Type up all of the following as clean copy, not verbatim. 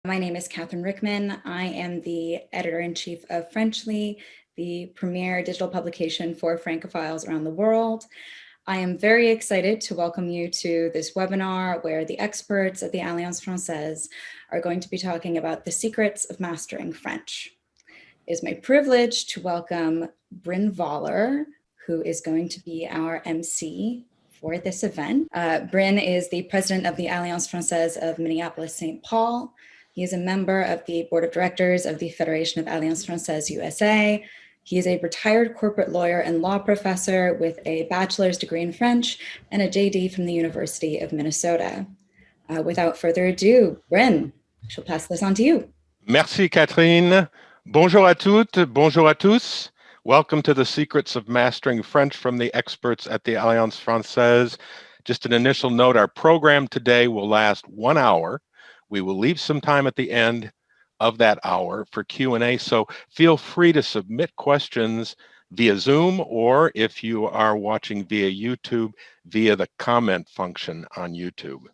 My name is Catherine Rickman. I am the editor-in-chief of Frenchly, the premier digital publication for Francophiles around the world. I am very excited to welcome you to this webinar where the experts at the Alliance Française are going to be talking about the secrets of mastering French. It is my privilege to welcome Bryn Voller, who is going to be our MC for this event. Bryn is the president of the Alliance Française of Minneapolis-St. Paul. He is a member of the board of directors of the Federation of Alliance Française USA. He is a retired corporate lawyer and law professor with a bachelor's degree in French and a JD from the University of Minnesota. Without further ado, Bryn, I shall pass this on to you. Merci, Catherine. Bonjour à toutes, bonjour à tous. Welcome to the Secrets of Mastering French from the experts at the Alliance Française. Just an initial note, our program today will last 1 hour. We will leave some time at the end of that hour for Q&A, so feel free to submit questions via Zoom, or if you are watching via YouTube, via the comment function on YouTube.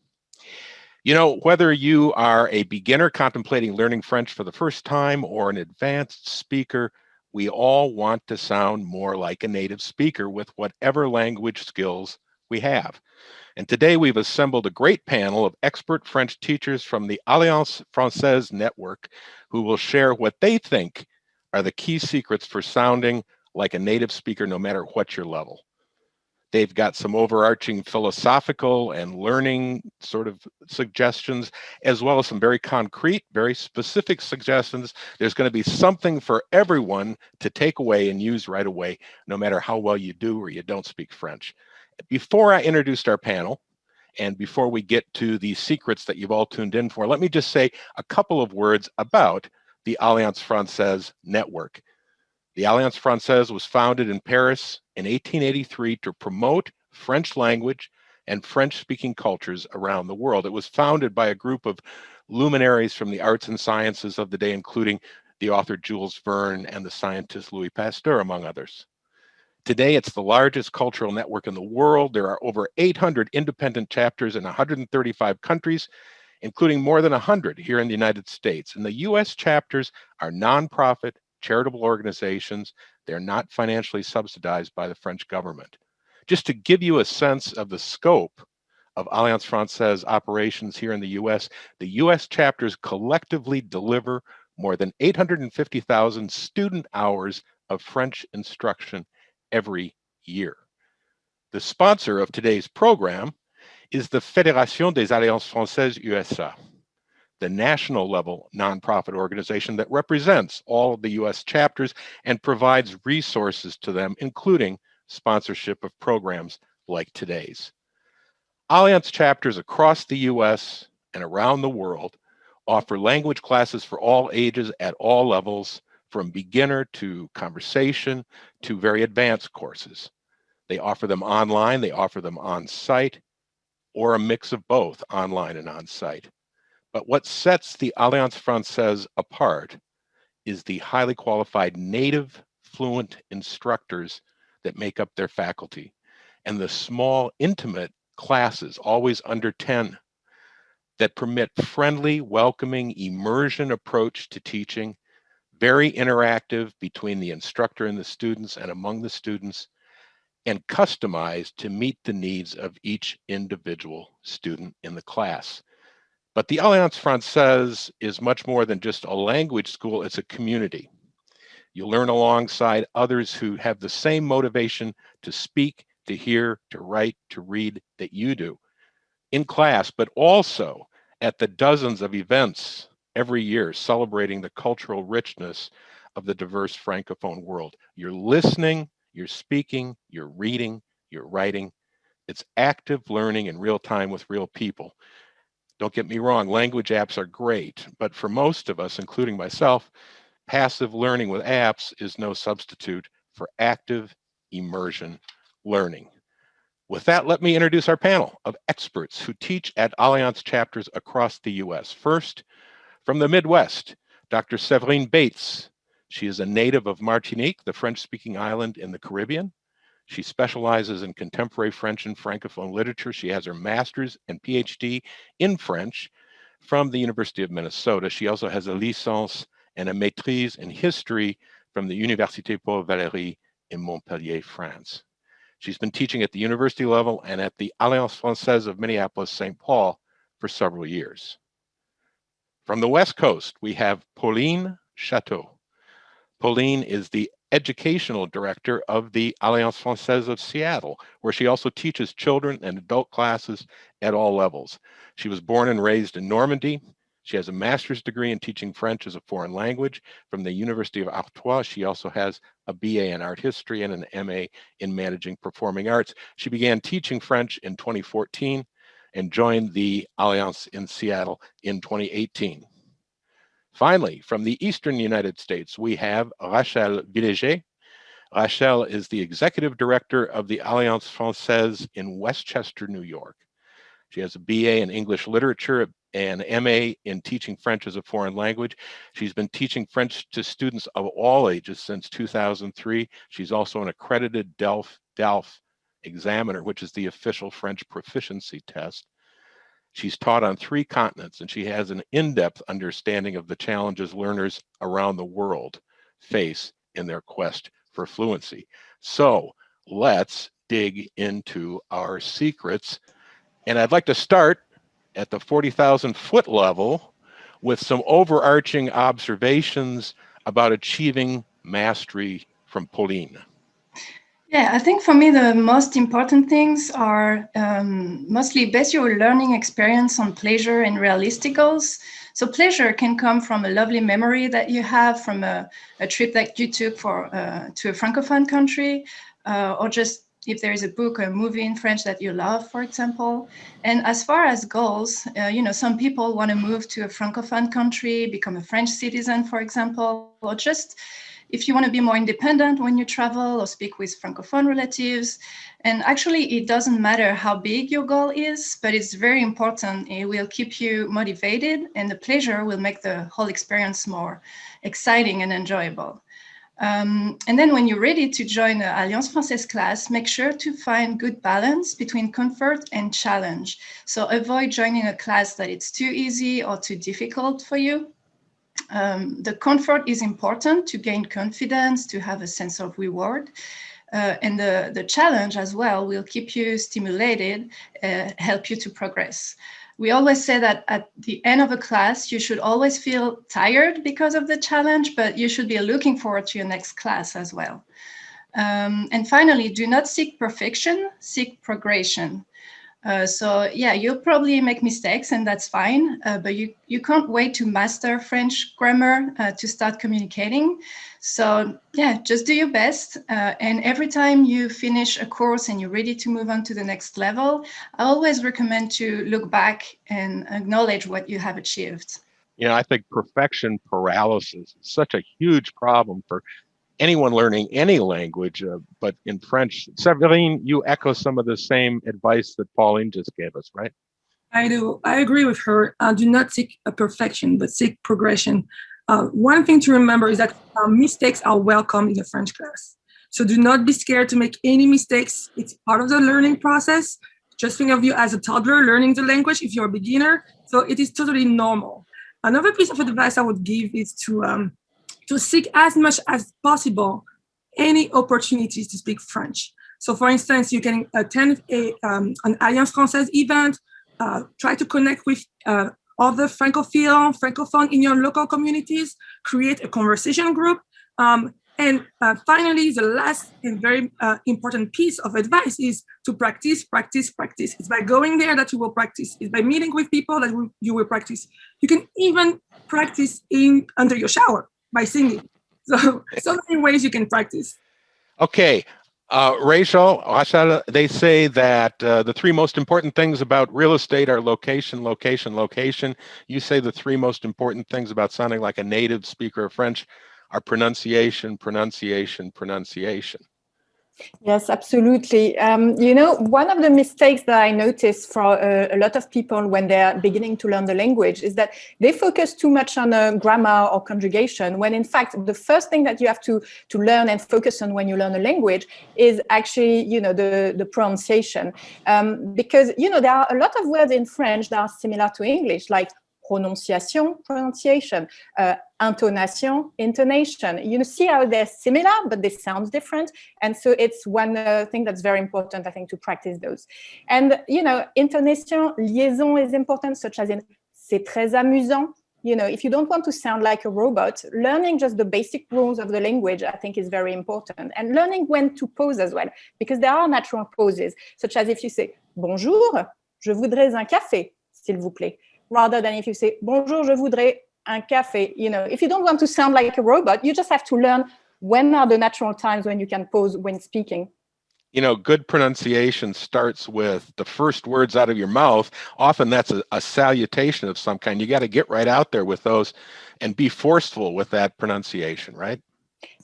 You know, whether you are a beginner contemplating learning French for the first time or an advanced speaker, we all want to sound more like a native speaker with whatever language skills we have. And today we've assembled a great panel of expert French teachers from the Alliance Française network who will share what they think are the key secrets for sounding like a native speaker no matter what your level. They've got some overarching philosophical and learning sort of suggestions, as well as some very concrete, very specific suggestions. There's going to be something for everyone to take away and use right away, no matter how well you do or you don't speak French. Before I introduced our panel, and before we get to the secrets that you've all tuned in for, let me just say a couple of words about the Alliance Française network. The Alliance Française was founded in Paris in 1883 to promote French language and French-speaking cultures around the world. It was founded by a group of luminaries from the arts and sciences of the day, including the author Jules Verne and the scientist Louis Pasteur, among others. Today, it's the largest cultural network in the world. There are over 800 independent chapters in 135 countries, including more than 100 here in the United States. And the US chapters are nonprofit, charitable organizations. They're not financially subsidized by the French government. Just to give you a sense of the scope of Alliance Française operations here in the US chapters collectively deliver more than 850,000 student hours of French instruction every year. The sponsor of today's program is the Fédération des Alliances Françaises USA, the national level nonprofit organization that represents all of the US chapters and provides resources to them, including sponsorship of programs like today's. Alliance chapters across the US and around the world offer language classes for all ages at all levels, from beginner to conversation to very advanced courses. They offer them online, they offer them on site, or a mix of both, online and on site. But what sets the Alliance Française apart is the highly qualified native fluent instructors that make up their faculty, and the small, intimate classes, always under 10, that permit friendly, welcoming, immersion approach to teaching, very interactive between the instructor and the students and among the students, and customized to meet the needs of each individual student in the class. But the Alliance Française is much more than just a language school, it's a community. You learn alongside others who have the same motivation to speak, to hear, to write, to read that you do in class, but also at the dozens of events every year celebrating the cultural richness of the diverse Francophone world. You're listening, you're speaking, you're reading, you're writing. It's active learning in real time with real people. Don't get me wrong, language apps are great, but for most of us, including myself, passive learning with apps is no substitute for active immersion learning. With that, let me introduce our panel of experts who teach at Alliance chapters across the US. First, from the Midwest, Dr. Séverine Bates. She is a native of Martinique, the French-speaking island in the Caribbean. She specializes in contemporary French and Francophone literature. She has her master's and PhD in French from the University of Minnesota. She also has a licence and a maîtrise in history from the Université Paul Valéry in Montpellier, France. She's been teaching at the university level and at the Alliance Française of Minneapolis-St. Paul for several years. From the West Coast, we have Pauline Chateau. Pauline is the educational director of the Alliance Française of Seattle, where she also teaches children and adult classes at all levels. She was born and raised in Normandy. She has a master's degree in teaching French as a foreign language from the University of Artois. She also has a BA in art history and an MA in managing performing arts. She began teaching French in 2014 and joined the Alliance in Seattle in 2018. Finally, from the Eastern United States, we have Rachel Villéger. Rachel is the executive director of the Alliance Française in Westchester, New York. She has a BA in English literature and MA in teaching French as a foreign language. She's been teaching French to students of all ages since 2003. She's also an accredited DELF examiner, which is the official French proficiency test. She's taught on 3 continents, and she has an in-depth understanding of the challenges learners around the world face in their quest for fluency. So let's dig into our secrets. And I'd like to start at the 40,000 foot level with some overarching observations about achieving mastery from Pauline. Yeah, I think for me, the most important things are mostly base your learning experience on pleasure and realistic goals. So pleasure can come from a lovely memory that you have from a trip that you took to a Francophone country, or just if there is a book or a movie in French that you love, for example. And as far as goals, some people want to move to a Francophone country, become a French citizen, for example, or just if you want to be more independent when you travel or speak with Francophone relatives. And actually, it doesn't matter how big your goal is, but it's very important. It will keep you motivated, and the pleasure will make the whole experience more exciting and enjoyable. And then when you're ready to join the Alliance Française class, make sure to find good balance between comfort and challenge. So avoid joining a class that it's too easy or too difficult for you. The comfort is important to gain confidence, to have a sense of reward. And the challenge as well will keep you stimulated, help you to progress. We always say that at the end of a class, you should always feel tired because of the challenge, but you should be looking forward to your next class as well. And finally, do not seek perfection, seek progression. So yeah, you'll probably make mistakes, and that's fine, but you can't wait to master French grammar to start communicating. So yeah, just do your best. And every time you finish a course and you're ready to move on to the next level, I always recommend to look back and acknowledge what you have achieved. I think perfection paralysis is such a huge problem for anyone learning any language, but in French. Séverine, you echo some of the same advice that Pauline just gave us, right? I do. I agree with her. Do not seek a perfection, but seek progression. One thing to remember is that mistakes are welcome in the French class. So do not be scared to make any mistakes. It's part of the learning process. Just think of you as a toddler learning the language if you're a beginner. So it is totally normal. Another piece of advice I would give is to seek as much as possible any opportunities to speak French. So for instance, you can attend an Alliance Française event, try to connect with other Francophone in your local communities, create a conversation group. And finally, the last and very important piece of advice is to practice, practice, practice. It's by going there that you will practice. It's by meeting with people that you will practice. You can even practice under your shower by singing. So many ways you can practice. Okay. Rachel, they say that the 3 most important things about real estate are location, location, location. You say the 3 most important things about sounding like a native speaker of French are pronunciation, pronunciation, pronunciation. Yes, absolutely. One of the mistakes that I notice for a lot of people when they're beginning to learn the language is that they focus too much on grammar or conjugation, when in fact, the first thing that you have to learn and focus on when you learn a language is actually, the pronunciation. Because, there are a lot of words in French that are similar to English, like pronunciation, pronunciation, intonation, intonation. You see how they're similar, but they sound different. And so it's one thing that's very important, I think, to practice those. And, intonation, liaison is important, such as in c'est très amusant. If you don't want to sound like a robot, learning just the basic rules of the language, I think, is very important. And learning when to pause as well, because there are natural pauses, such as if you say, bonjour, je voudrais un café, s'il vous plaît, rather than if you say, bonjour, je voudrais un café. If you don't want to sound like a robot, you just have to learn when are the natural times when you can pause when speaking. Good pronunciation starts with the first words out of your mouth. Often that's a salutation of some kind. You got to get right out there with those and be forceful with that pronunciation, right?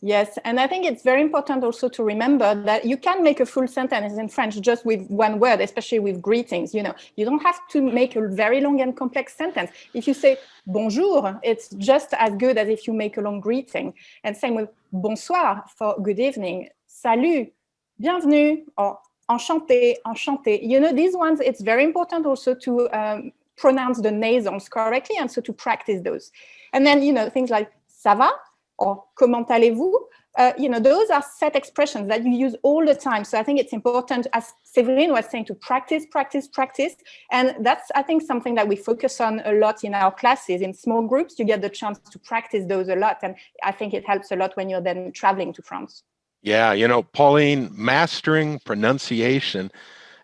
Yes, and I think it's very important also to remember that you can make a full sentence in French just with one word, especially with greetings. You don't have to make a very long and complex sentence. If you say bonjour, it's just as good as if you make a long greeting. And same with bonsoir for good evening, salut, bienvenue, or enchanté, enchanté. These ones, it's very important also to pronounce the nasals correctly and so to practice those. And then, things like ça va or comment allez-vous, those are set expressions that you use all the time. So I think it's important, as Séverine was saying, to practice, practice, practice. And that's, I think, something that we focus on a lot in our classes. In small groups, you get the chance to practice those a lot. And I think it helps a lot when you're then traveling to France. Yeah, Pauline, mastering pronunciation,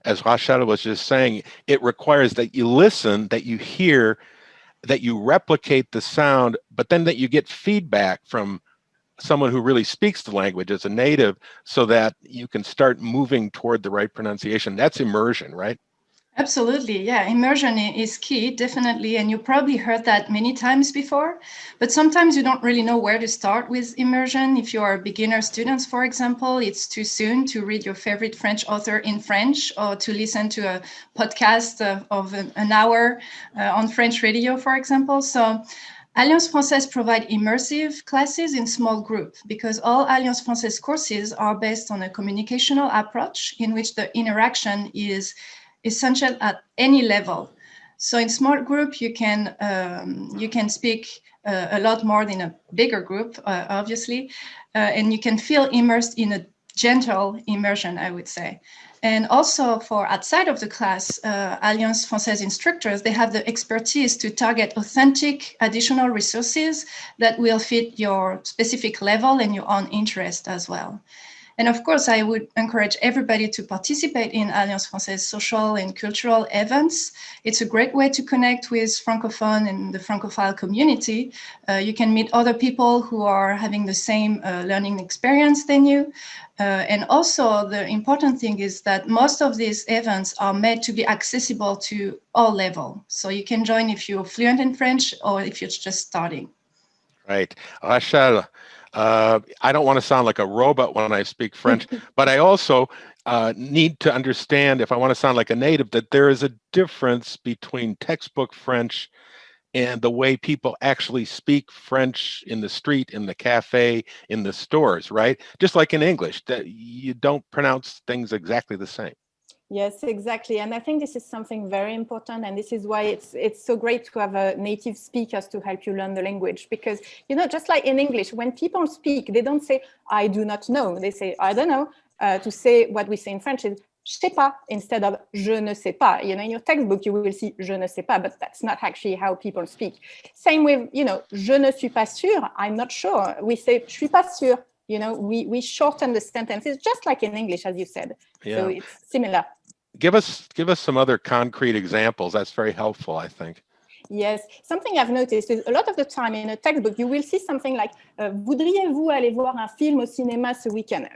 as Rachel was just saying, it requires that you listen, that you hear, that you replicate the sound, but then that you get feedback from someone who really speaks the language as a native so that you can start moving toward the right pronunciation. That's immersion, right? Absolutely. Yeah. Immersion is key, definitely. And you probably heard that many times before, but sometimes you don't really know where to start with immersion. If you are beginner students, for example, it's too soon to read your favorite French author in French or to listen to a podcast of an hour on French radio, for example. So Alliance Française provide immersive classes in small groups because all Alliance Française courses are based on a communicational approach in which the interaction is essential at any level. So in small group, you can speak a lot more than a bigger group, obviously, and you can feel immersed in a gentle immersion, I would say. And also for outside of the class, Alliance Française instructors, they have the expertise to target authentic additional resources that will fit your specific level and your own interest as well. And of course, I would encourage everybody to participate in Alliance Française social and cultural events. It's a great way to connect with Francophone and the Francophile community. You can meet other people who are having the same learning experience than you. And also the important thing is that most of these events are made to be accessible to all levels. So you can join if you're fluent in French or if you're just starting. Right. Rachel, I don't want to sound like a robot when I speak French, but I also need to understand, if I want to sound like a native, that there is a difference between textbook French and the way people actually speak French in the street, in the cafe, in the stores, right? Just like in English, that you don't pronounce things exactly the same. Yes, exactly. And I think this is something very important. And this is why it's so great to have native speakers to help you learn the language. Because, just like in English, when people speak, they don't say, I do not know. They say, I don't know. To say what we say in French is, je sais pas, instead of je ne sais pas. In your textbook, you will see je ne sais pas, but that's not actually how people speak. Same with, je ne suis pas sûr. I'm not sure. We say, je suis pas sûr. We shorten the sentences just like in English, as you said. Yeah. So it's similar. Give us some other concrete examples. That's very helpful, I think. Yes, something I've noticed is a lot of the time in a textbook, you will see something like, voudriez-vous aller voir un film au cinéma ce week-end?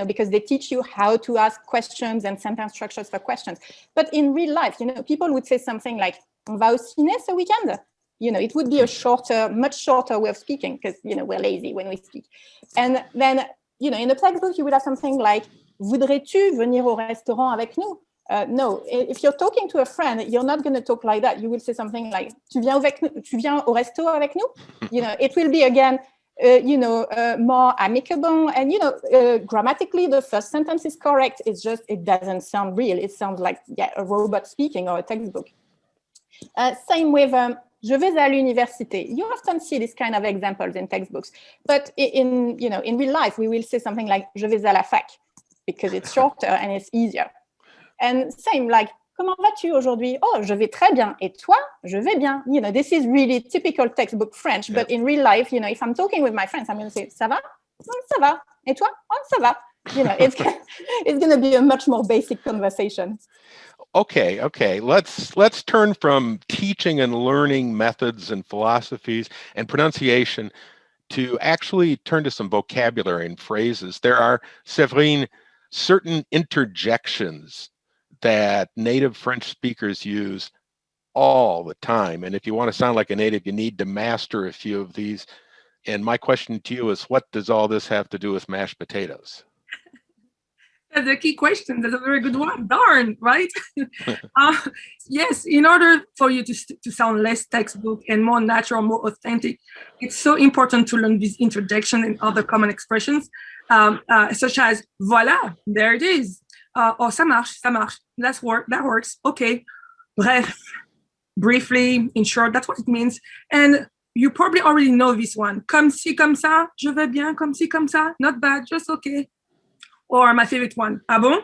Because they teach you how to ask questions and sentence structures for questions. But in real life, people would say something like, on va au ciné ce week-end? It would be a much shorter way of speaking because, we're lazy when we speak. And then, in a textbook, you would have something like, voudrais-tu venir au restaurant avec nous? No, if you're talking to a friend, you're not going to talk like that. You will say something like, tu viens au resto avec nous? It will be again, more amicable. And, grammatically, the first sentence is correct. It's just, it doesn't sound real. It sounds like a robot speaking or a textbook. Same with Je vais à l'université. You often see this kind of examples in textbooks, but in real life, we will say something like je vais à la fac because it's shorter and it's easier. And same, like, comment vas-tu aujourd'hui? Oh, je vais très bien. Et toi? Je vais bien. This is really typical textbook French, but in real life, if I'm talking with my friends, I'm going to say, ça va? Ça va. Et toi? Oh, ça va. It's going to be a much more basic conversation. Okay. Let's turn from teaching and learning methods and philosophies and pronunciation to actually turn to some vocabulary and phrases. There are, Séverine, certain interjections that native French speakers use all the time. And if you want to sound like a native, you need to master a few of these. And my question to you is, what does all this have to do with mashed potatoes? That's a key question. That's a very good one. Darn, right? Yes, in order for you to sound less textbook and more natural, more authentic, it's so important to learn these interjections and other common expressions, such as voilà, there it is. Or ça marche, that works. Okay. Bref, briefly, in short, that's what it means. And you probably already know this one. Comme ci, comme ça, je vais bien, comme ci, comme ça, not bad, just okay. Or my favorite one, ah bon?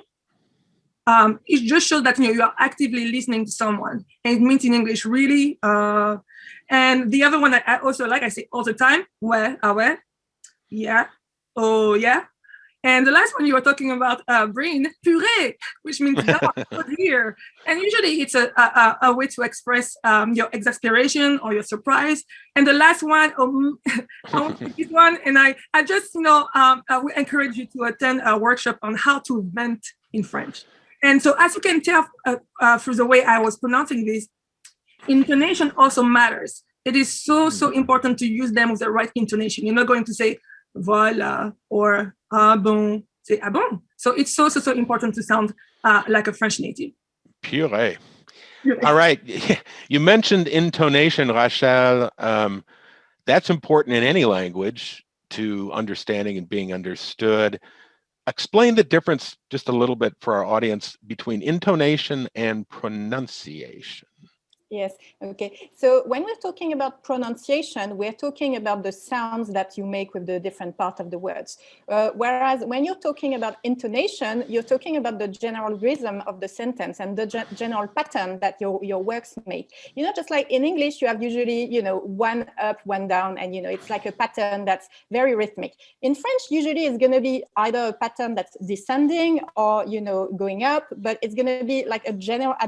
It just shows that you are actively listening to someone. And it means in English, really. And the other one that I also like, I say all the time, ouais, ah ouais, yeah, oh yeah. And the last one you were talking about, brain, purée, which means here. And usually it's a way to express your exasperation or your surprise. And the last one, I want to pick this one. And I just, I would encourage you to attend a workshop on how to vent in French. And so as you can tell through the way I was pronouncing this, intonation also matters. It is so important to use them with the right intonation. You're not going to say, voilà, or ah bon, say ah bon. So it's so important to sound like a French native. Purée. All right. You mentioned intonation, Rachel. That's important in any language to understanding and being understood. Explain the difference just a little bit for our audience between intonation and pronunciation. Yes. Okay. So when we're talking about pronunciation, we're talking about the sounds that you make with the different part of the words. Whereas when you're talking about intonation, you're talking about the general rhythm of the sentence and the general pattern that your words make. Just like in English, you have usually, one up, one down, and, it's like a pattern that's very rhythmic. In French, usually it's going to be either a pattern that's descending or, going up, but it's going to be like at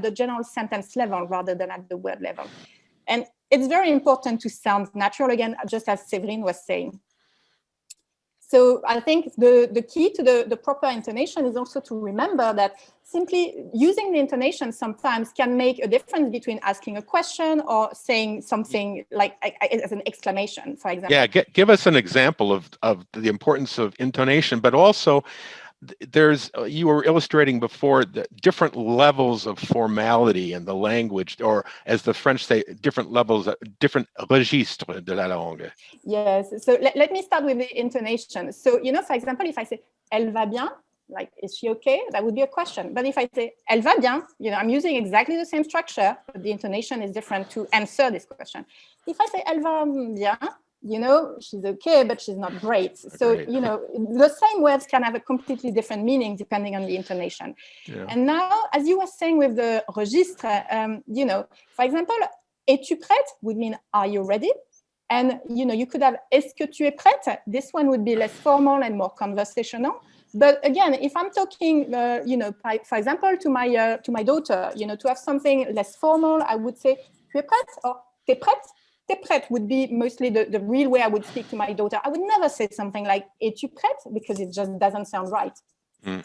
the general sentence level rather than at the word level. And it's very important to sound natural, again, just as Séverine was saying. So I think the key to the proper intonation is also to remember that simply using the intonation sometimes can make a difference between asking a question or saying something like as an exclamation, for example. Yeah, give us an example of the importance of intonation, but also you were illustrating before the different levels of formality in the language, or as the French say, different levels, different registres de la langue. Yes. So let me start with the intonation. So, for example, if I say, elle va bien, like, is she okay? That would be a question. But if I say, elle va bien, I'm using exactly the same structure, but the intonation is different to answer this question. If I say, elle va bien, she's okay, but she's not great. So, the same words can have a completely different meaning depending on the intonation. Yeah. And now, as you were saying with the registre, for example, es-tu prête would mean, are you ready? And, you could have, est-ce que tu es prête? This one would be less formal and more conversational. But again, if I'm talking, for example, to my daughter, to have something less formal, I would say, tu es prête? Or, t'es prête? T'es prête would be mostly the real way I would speak to my daughter. I would never say something like, es-tu prête? Because it just doesn't sound right. Mm.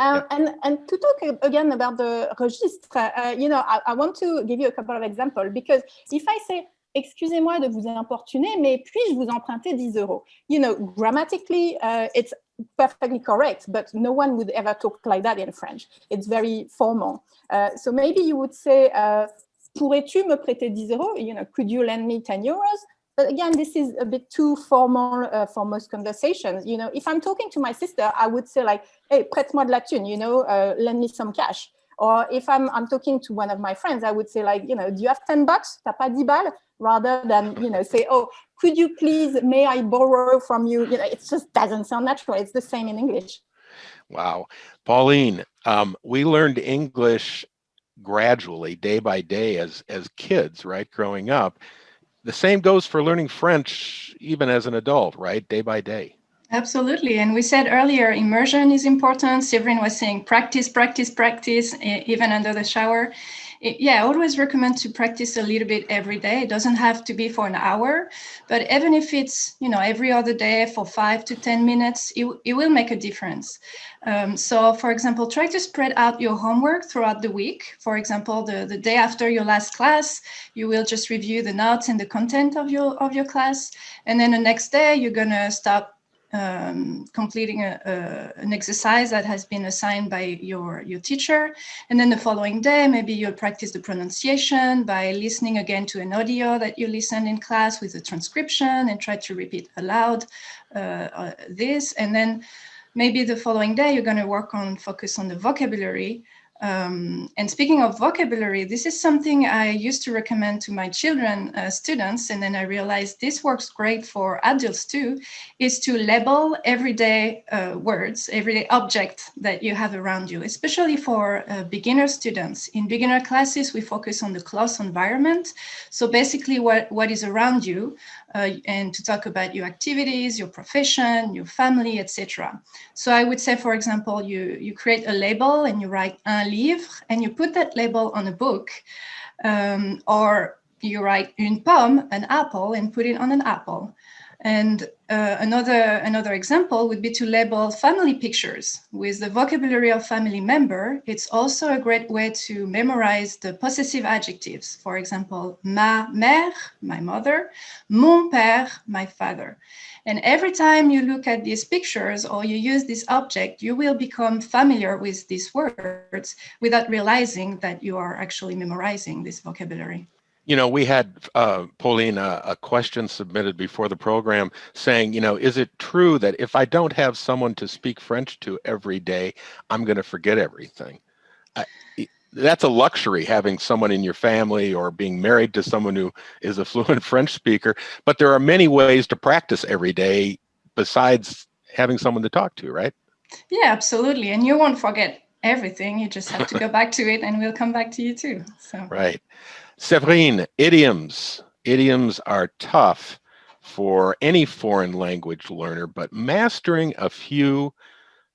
And to talk again about the registre, I want to give you a couple of examples, because if I say, excusez-moi de vous importuner, mais puis-je vous emprunter 10 euros? Grammatically, it's perfectly correct, but no one would ever talk like that in French. It's very formal. So maybe you would say, pourrais-tu me prêter 10 euros? Could you lend me 10 euros? But again, this is a bit too formal for most conversations. If I'm talking to my sister, I would say like, hey, prête-moi de la thune, lend me some cash. Or if I'm talking to one of my friends, I would say like, you know, do you have $10? T'as pas 10 balles? Rather than, you know, say, oh, could you please, may I borrow from you? You know, it just doesn't sound natural. It's the same in English. Wow. Pauline, we learned English gradually, day by day, as kids, right, growing up. The same goes for learning French, even as an adult, right, day by day. Absolutely. And we said earlier, immersion is important. Séverine was saying practice, practice, practice, even under the shower. Yeah, I always recommend to practice a little bit every day. It doesn't have to be for an hour, but even if it's, you know, every other day for 5 to 10 minutes, it will make a difference. So, for example, try to spread out your homework throughout the week. For example, the day after your last class, you will just review the notes and the content of your class. And then the next day, you're going to start completing an exercise that has been assigned by your teacher. And then the following day, maybe you'll practice the pronunciation by listening again to an audio that you listened in class with a transcription and try to repeat aloud this. And then maybe the following day, you're going to focus on the vocabulary. And speaking of vocabulary, this is something I used to recommend to my children, students, and then I realized this works great for adults too, is to label everyday words, everyday objects that you have around you, especially for beginner students. In beginner classes, we focus on the close environment. So basically what is around you, and to talk about your activities, your profession, your family, etc. So I would say, for example, you create a label and you write un livre and you put that label on a book, or you write une pomme, an apple, and put it on an apple. And another example would be to label family pictures with the vocabulary of family member. It's also a great way to memorize the possessive adjectives. For example, ma mère, my mother, mon père, my father. And every time you look at these pictures or you use this object, you will become familiar with these words without realizing that you are actually memorizing this vocabulary. You know, we had, Pauline, a question submitted before the program saying, you know, is it true that if I don't have someone to speak French to every day, I'm going to forget everything? That's a luxury, having someone in your family or being married to someone who is a fluent French speaker. But there are many ways to practice every day besides having someone to talk to, right? Yeah, absolutely. And you won't forget everything. You just have to go back to it and we'll come back to you too. So. Right. Séverine, idioms. Idioms are tough for any foreign language learner, but mastering a few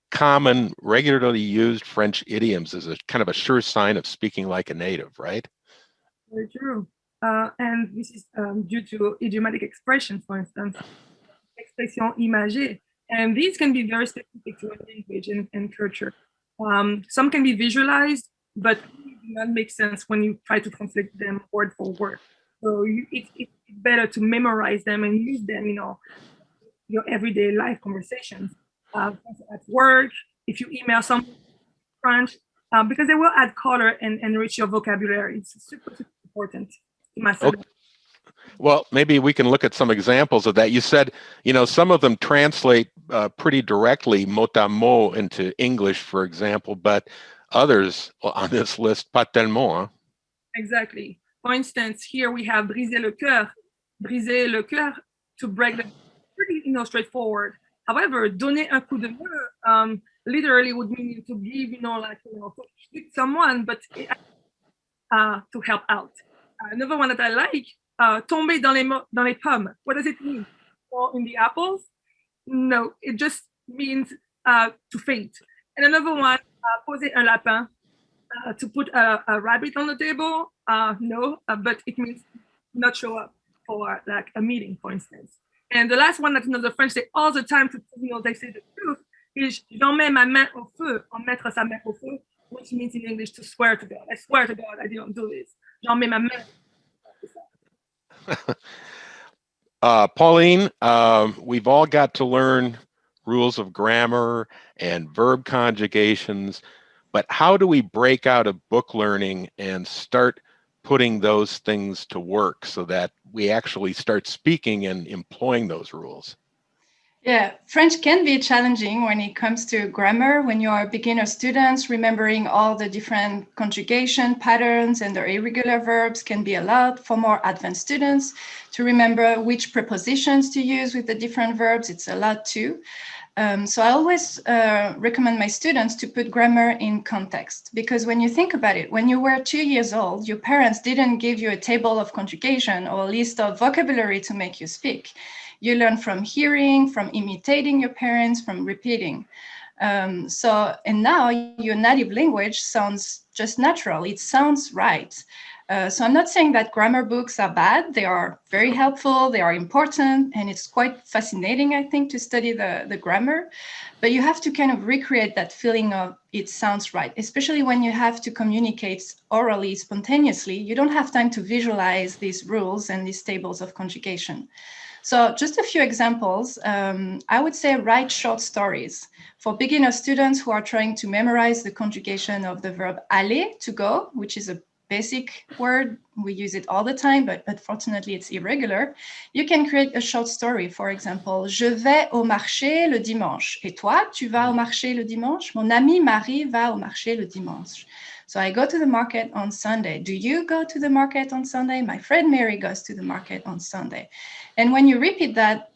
common, regularly used French idioms is a kind of a sure sign of speaking like a native, right? Very true. And this is due to idiomatic expression, for instance, expression imagée. And these can be very specific to a language and culture. Some can be visualized, but do not make sense when you try to translate them word for word. So it's better to memorize them and use them, you know, your everyday life conversations. At work, if you email someone in French, because they will add color and enrich your vocabulary. It's super, super important. Okay. Well, maybe we can look at some examples of that. You said, you know, some of them translate pretty directly mot à mot into English, for example, but others on this list, pas tellement. Huh? Exactly. For instance, here we have briser le cœur. Briser le cœur, to break the, pretty, you know, straightforward. However, donner un coup de main literally would mean to give, you know, like, you know, to hit someone, but to help out. Another one that I like, tomber dans les pommes. What does it mean? Fall in the apples? No, it just means to faint. And another one, poser un lapin, to put a rabbit on the table. No, but it means not show up for like a meeting, for instance. And the last one that, you know, the French say all the time to, you know, they say the truth is j'en mets ma main au feu, en mettre sa main au feu, which means in English to swear to God. I swear to God I didn't do this. J'en mets ma main. Pauline, we've all got to learn rules of grammar and verb conjugations, but how do we break out of book learning and start putting those things to work so that we actually start speaking and employing those rules? Yeah, French can be challenging when it comes to grammar. When you are beginner students, remembering all the different conjugation patterns and the irregular verbs can be a lot. For more advanced students, to remember which prepositions to use with the different verbs, it's a lot too. So I always recommend my students to put grammar in context, because when you think about it, when you were 2 years old, your parents didn't give you a table of conjugation or a list of vocabulary to make you speak. You learn from hearing, from imitating your parents, from repeating. And now your native language sounds just natural. It sounds right. So I'm not saying that grammar books are bad. They are very helpful. They are important. And it's quite fascinating, I think, to study the grammar. But you have to kind of recreate that feeling of it sounds right, especially when you have to communicate orally, spontaneously. You don't have time to visualize these rules and these tables of conjugation. So just a few examples. I would say write short stories. For beginner students who are trying to memorize the conjugation of the verb aller, to go, which is a basic word, we use it all the time, but unfortunately it's irregular. You can create a short story. For example, je vais au marché le dimanche. Et toi, tu vas au marché le dimanche? Mon ami Marie va au marché le dimanche. So I go to the market on Sunday. Do you go to the market on Sunday? My friend Mary goes to the market on Sunday. And when you repeat that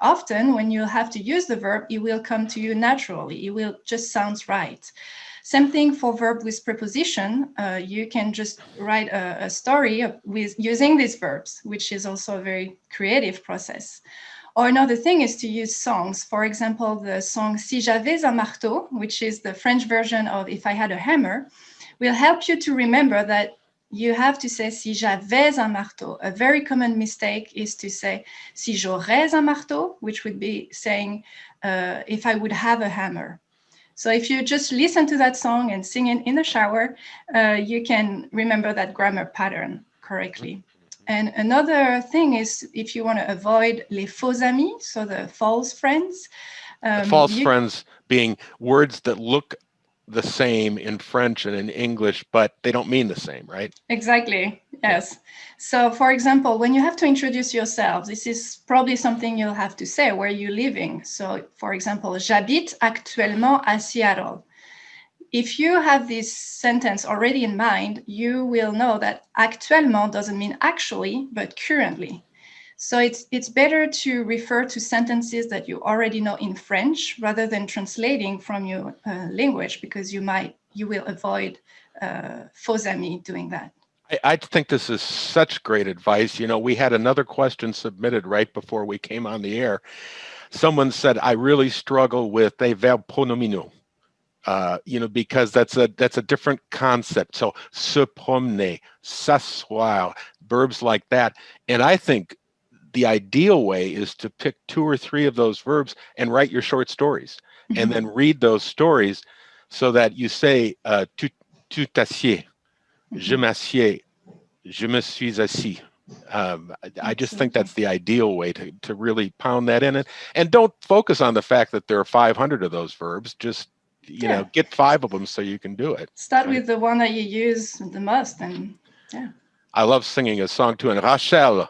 often, when you have to use the verb, it will come to you naturally. It will just sound right. Same thing for verb with preposition. You can just write a story with using these verbs, which is also a very creative process. Or another thing is to use songs. For example, the song Si j'avais un marteau, which is the French version of If I Had a Hammer, will help you to remember that you have to say si j'avais un marteau. A very common mistake is to say si j'aurais un marteau, which would be saying if I would have a hammer. So if you just listen to that song and sing it in the shower, you can remember that grammar pattern correctly. And another thing is if you want to avoid les faux amis, so the false friends. The false friends being words that look the same in French and in English, but they don't mean the same, right? Exactly, yes. Yeah. So for example, when you have to introduce yourself, this is probably something you'll have to say, where you're living. So for example, j'habite actuellement à Seattle. If you have this sentence already in mind, you will know that actuellement doesn't mean actually, but currently. So it's better to refer to sentences that you already know in French rather than translating from your language, because you will avoid faux amis doing that. I think this is such great advice. You know, we had another question submitted right before we came on the air. Someone said, I really struggle with a verb pronominal. Because that's a different concept. So se promener, s'asseoir, verbs like that. And I think the ideal way is to pick 2 or 3 of those verbs and write your short stories, mm-hmm. and then read those stories so that you say, tu t'assieds, mm-hmm. je m'assieds, je me suis assis. I just think that's the ideal way to really pound that in. And don't focus on the fact that there are 500 of those verbs. Just get 5 of them so you can do it. Start with the one that you use the most, and yeah. I love singing a song too. And Rachel,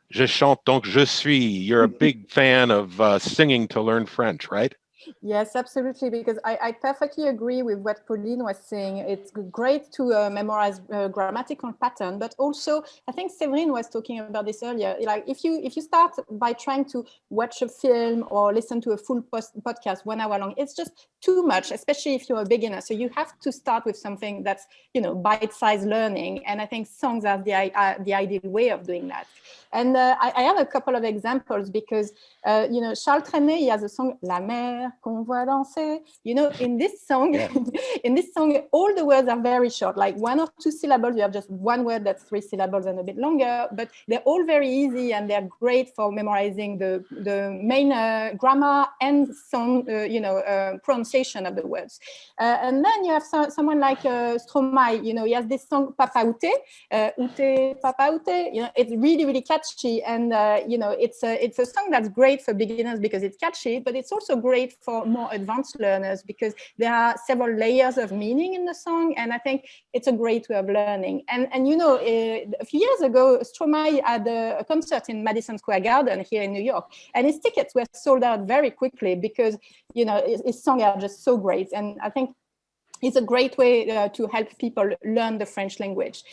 je chante, donc, je suis. You're a big fan of singing to learn French, right? Yes, absolutely, because I perfectly agree with what Pauline was saying. It's great to memorize grammatical pattern, but also I think Séverine was talking about this earlier. Like if you start by trying to watch a film or listen to a full podcast 1 hour long, it's just too much, especially if you're a beginner. So you have to start with something that's bite-sized learning, and I think songs are the ideal way of doing that. And I have a couple of examples because Charles Trenet, he has a song La Mer qu'on voit danser. In this song, yeah. In this song, all the words are very short, like 1 or 2 syllables. You have just one word that's 3 syllables and a bit longer, but they're all very easy and they're great for memorizing the main grammar and song, pronunciation of the words. And then you have someone like Stromae. He has this song Papa Outé, Outé, Papa Outé. It's really, really catchy, and it's a song that's great for beginners because it's catchy, but it's also great for more advanced learners because there are several layers of meaning in the song, and I think it's a great way of learning. And you know, a few years ago, Stromae had a concert in Madison Square Garden here in New York, and his tickets were sold out very quickly because, you know, his songs are just so great. And I think it's a great way to help people learn the French language.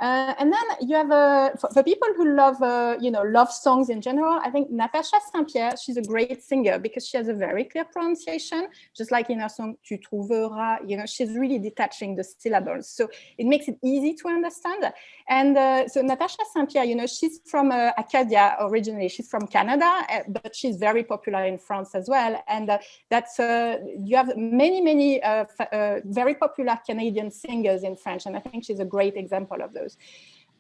And then you have, for people who love, you know, love songs in general, I think Natacha Saint-Pierre, she's a great singer because she has a very clear pronunciation, just like in her song, Tu trouveras, you know, she's really detaching the syllables. So it makes it easy to understand. And so Natacha Saint-Pierre, you know, she's from Acadia originally, she's from Canada, but she's very popular in France as well. And that's, you have many very popular Canadian singers in French, and I think she's a great example of those.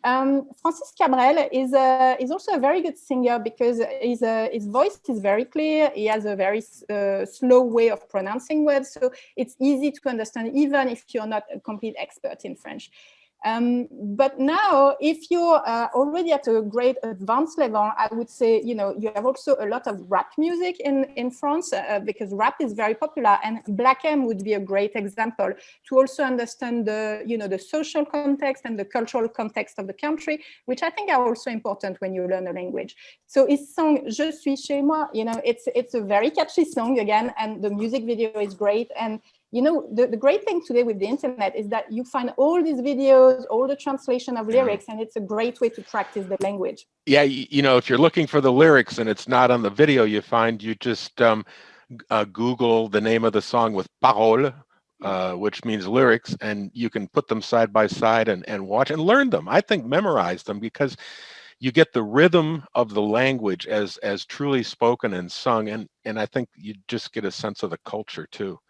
Francis Cabrel is also a very good singer because his voice is very clear. He has a very slow way of pronouncing words, so it's easy to understand even if you're not a complete expert in French. But now, if you're already at a great advanced level, I would say, you know, you have also a lot of rap music in France because rap is very popular, and Black M would be a great example to also understand the, you know, the social context and the cultural context of the country, which I think are also important when you learn a language. So his song Je suis chez moi, you know, it's a very catchy song again, and the music video is great. And you know, the great thing today with the internet is that you find all these videos, all the translation of lyrics, and it's a great way to practice the language. Yeah, you know, if you're looking for the lyrics and it's not on the video, you just Google the name of the song with paroles, which means lyrics, and you can put them side by side and watch and learn them. I think memorize them because you get the rhythm of the language as truly spoken and sung, and I think you just get a sense of the culture too.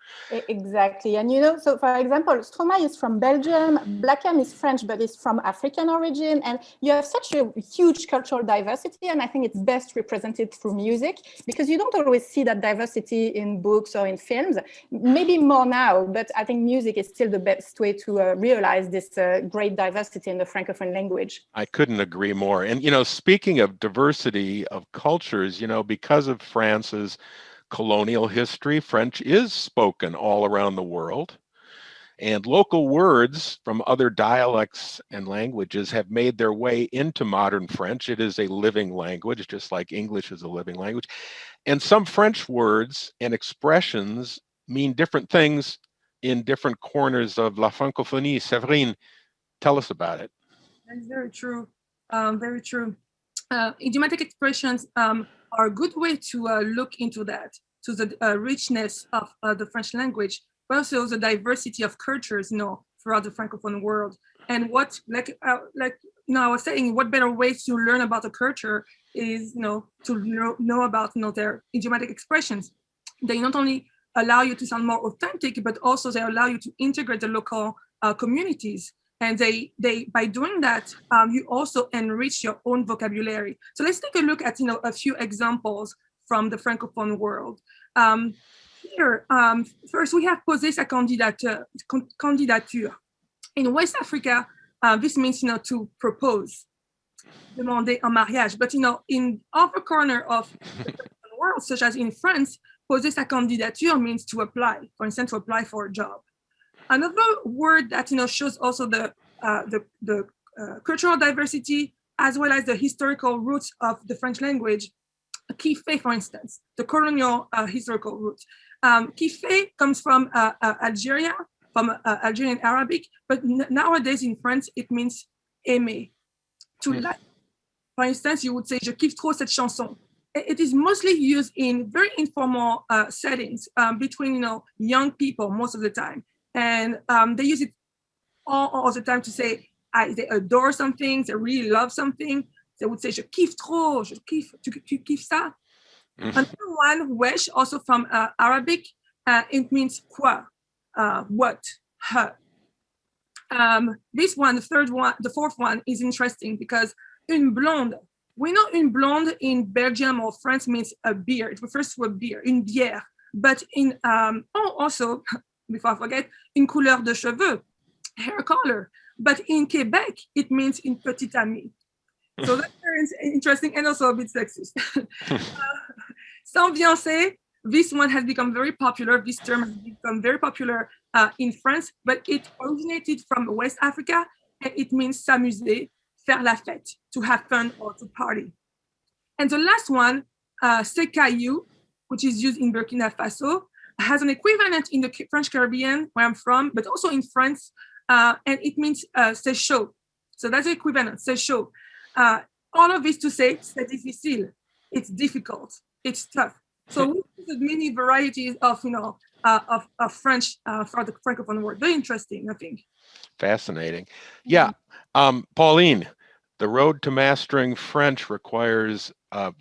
Exactly. And you know, so for example, Stromae is from Belgium, Black M is French, but is from African origin, and you have such a huge cultural diversity, and I think it's best represented through music because you don't always see that diversity in books or in films, maybe more now, but I think music is still the best way to realize this great diversity in the Francophone language. I couldn't agree more. And, you know, speaking of diversity of cultures, you know, because of France's colonial history, French is spoken all around the world. And local words from other dialects and languages have made their way into modern French. It is a living language, just like English is a living language. And some French words and expressions mean different things in different corners of la francophonie. Séverine, tell us about it. That's very true. Very true. Idiomatic expressions are a good way to look into that, to the richness of the French language, but also the diversity of cultures, you know, throughout the Francophone world. And what, like you know, I was saying, what better way to learn about a culture is, you know, to know about, you know, their idiomatic expressions. They not only allow you to sound more authentic, but also they allow you to integrate the local communities. And they by doing that, you also enrich your own vocabulary. So let's take a look at, you know, a few examples from the Francophone world. Here, first we have poser sa candidature. In West Africa, this means, you know, to propose, demander en mariage. But, you know, in other corner of the world, such as in France, poser sa candidature means to apply, for instance, to apply for a job. Another word that, you know, shows also the cultural diversity as well as the historical roots of the French language. Kiffe, for instance, the colonial historical roots. Kiffe comes from Algeria, from Algerian Arabic, but nowadays in France it means aimer, to like. For instance, you would say je kiffe trop cette chanson. It is mostly used in very informal settings between, you know, young people most of the time. And they use it all the time to say they adore something, they really love something. They would say je kiffe trop, je kiffe, tu kiffes ça. Another one, wesh, also from Arabic, it means quoi, what, her. This one, the fourth one is interesting because une blonde. We know une blonde in Belgium or France means a beer. It refers to a beer, une bière. But in also, before I forget, une couleur de cheveux, hair color. But in Quebec, it means une petite amie. So that's very interesting and also a bit sexist. S'ambiancer, This one has become very popular. This term has become very popular in France, but it originated from West Africa, and it means s'amuser, faire la fête, to have fun or to party. And the last one, c'est caillou, which is used in Burkina Faso, has an equivalent in the French Caribbean, where I'm from, but also in France, and it means c'est chaud. So that's the equivalent, c'est chaud. All of this to say, c'est difficile. It's difficult. It's tough. So we use many varieties of, of French for the Francophone word. Very interesting, I think. Fascinating. Yeah. Pauline, the road to mastering French requires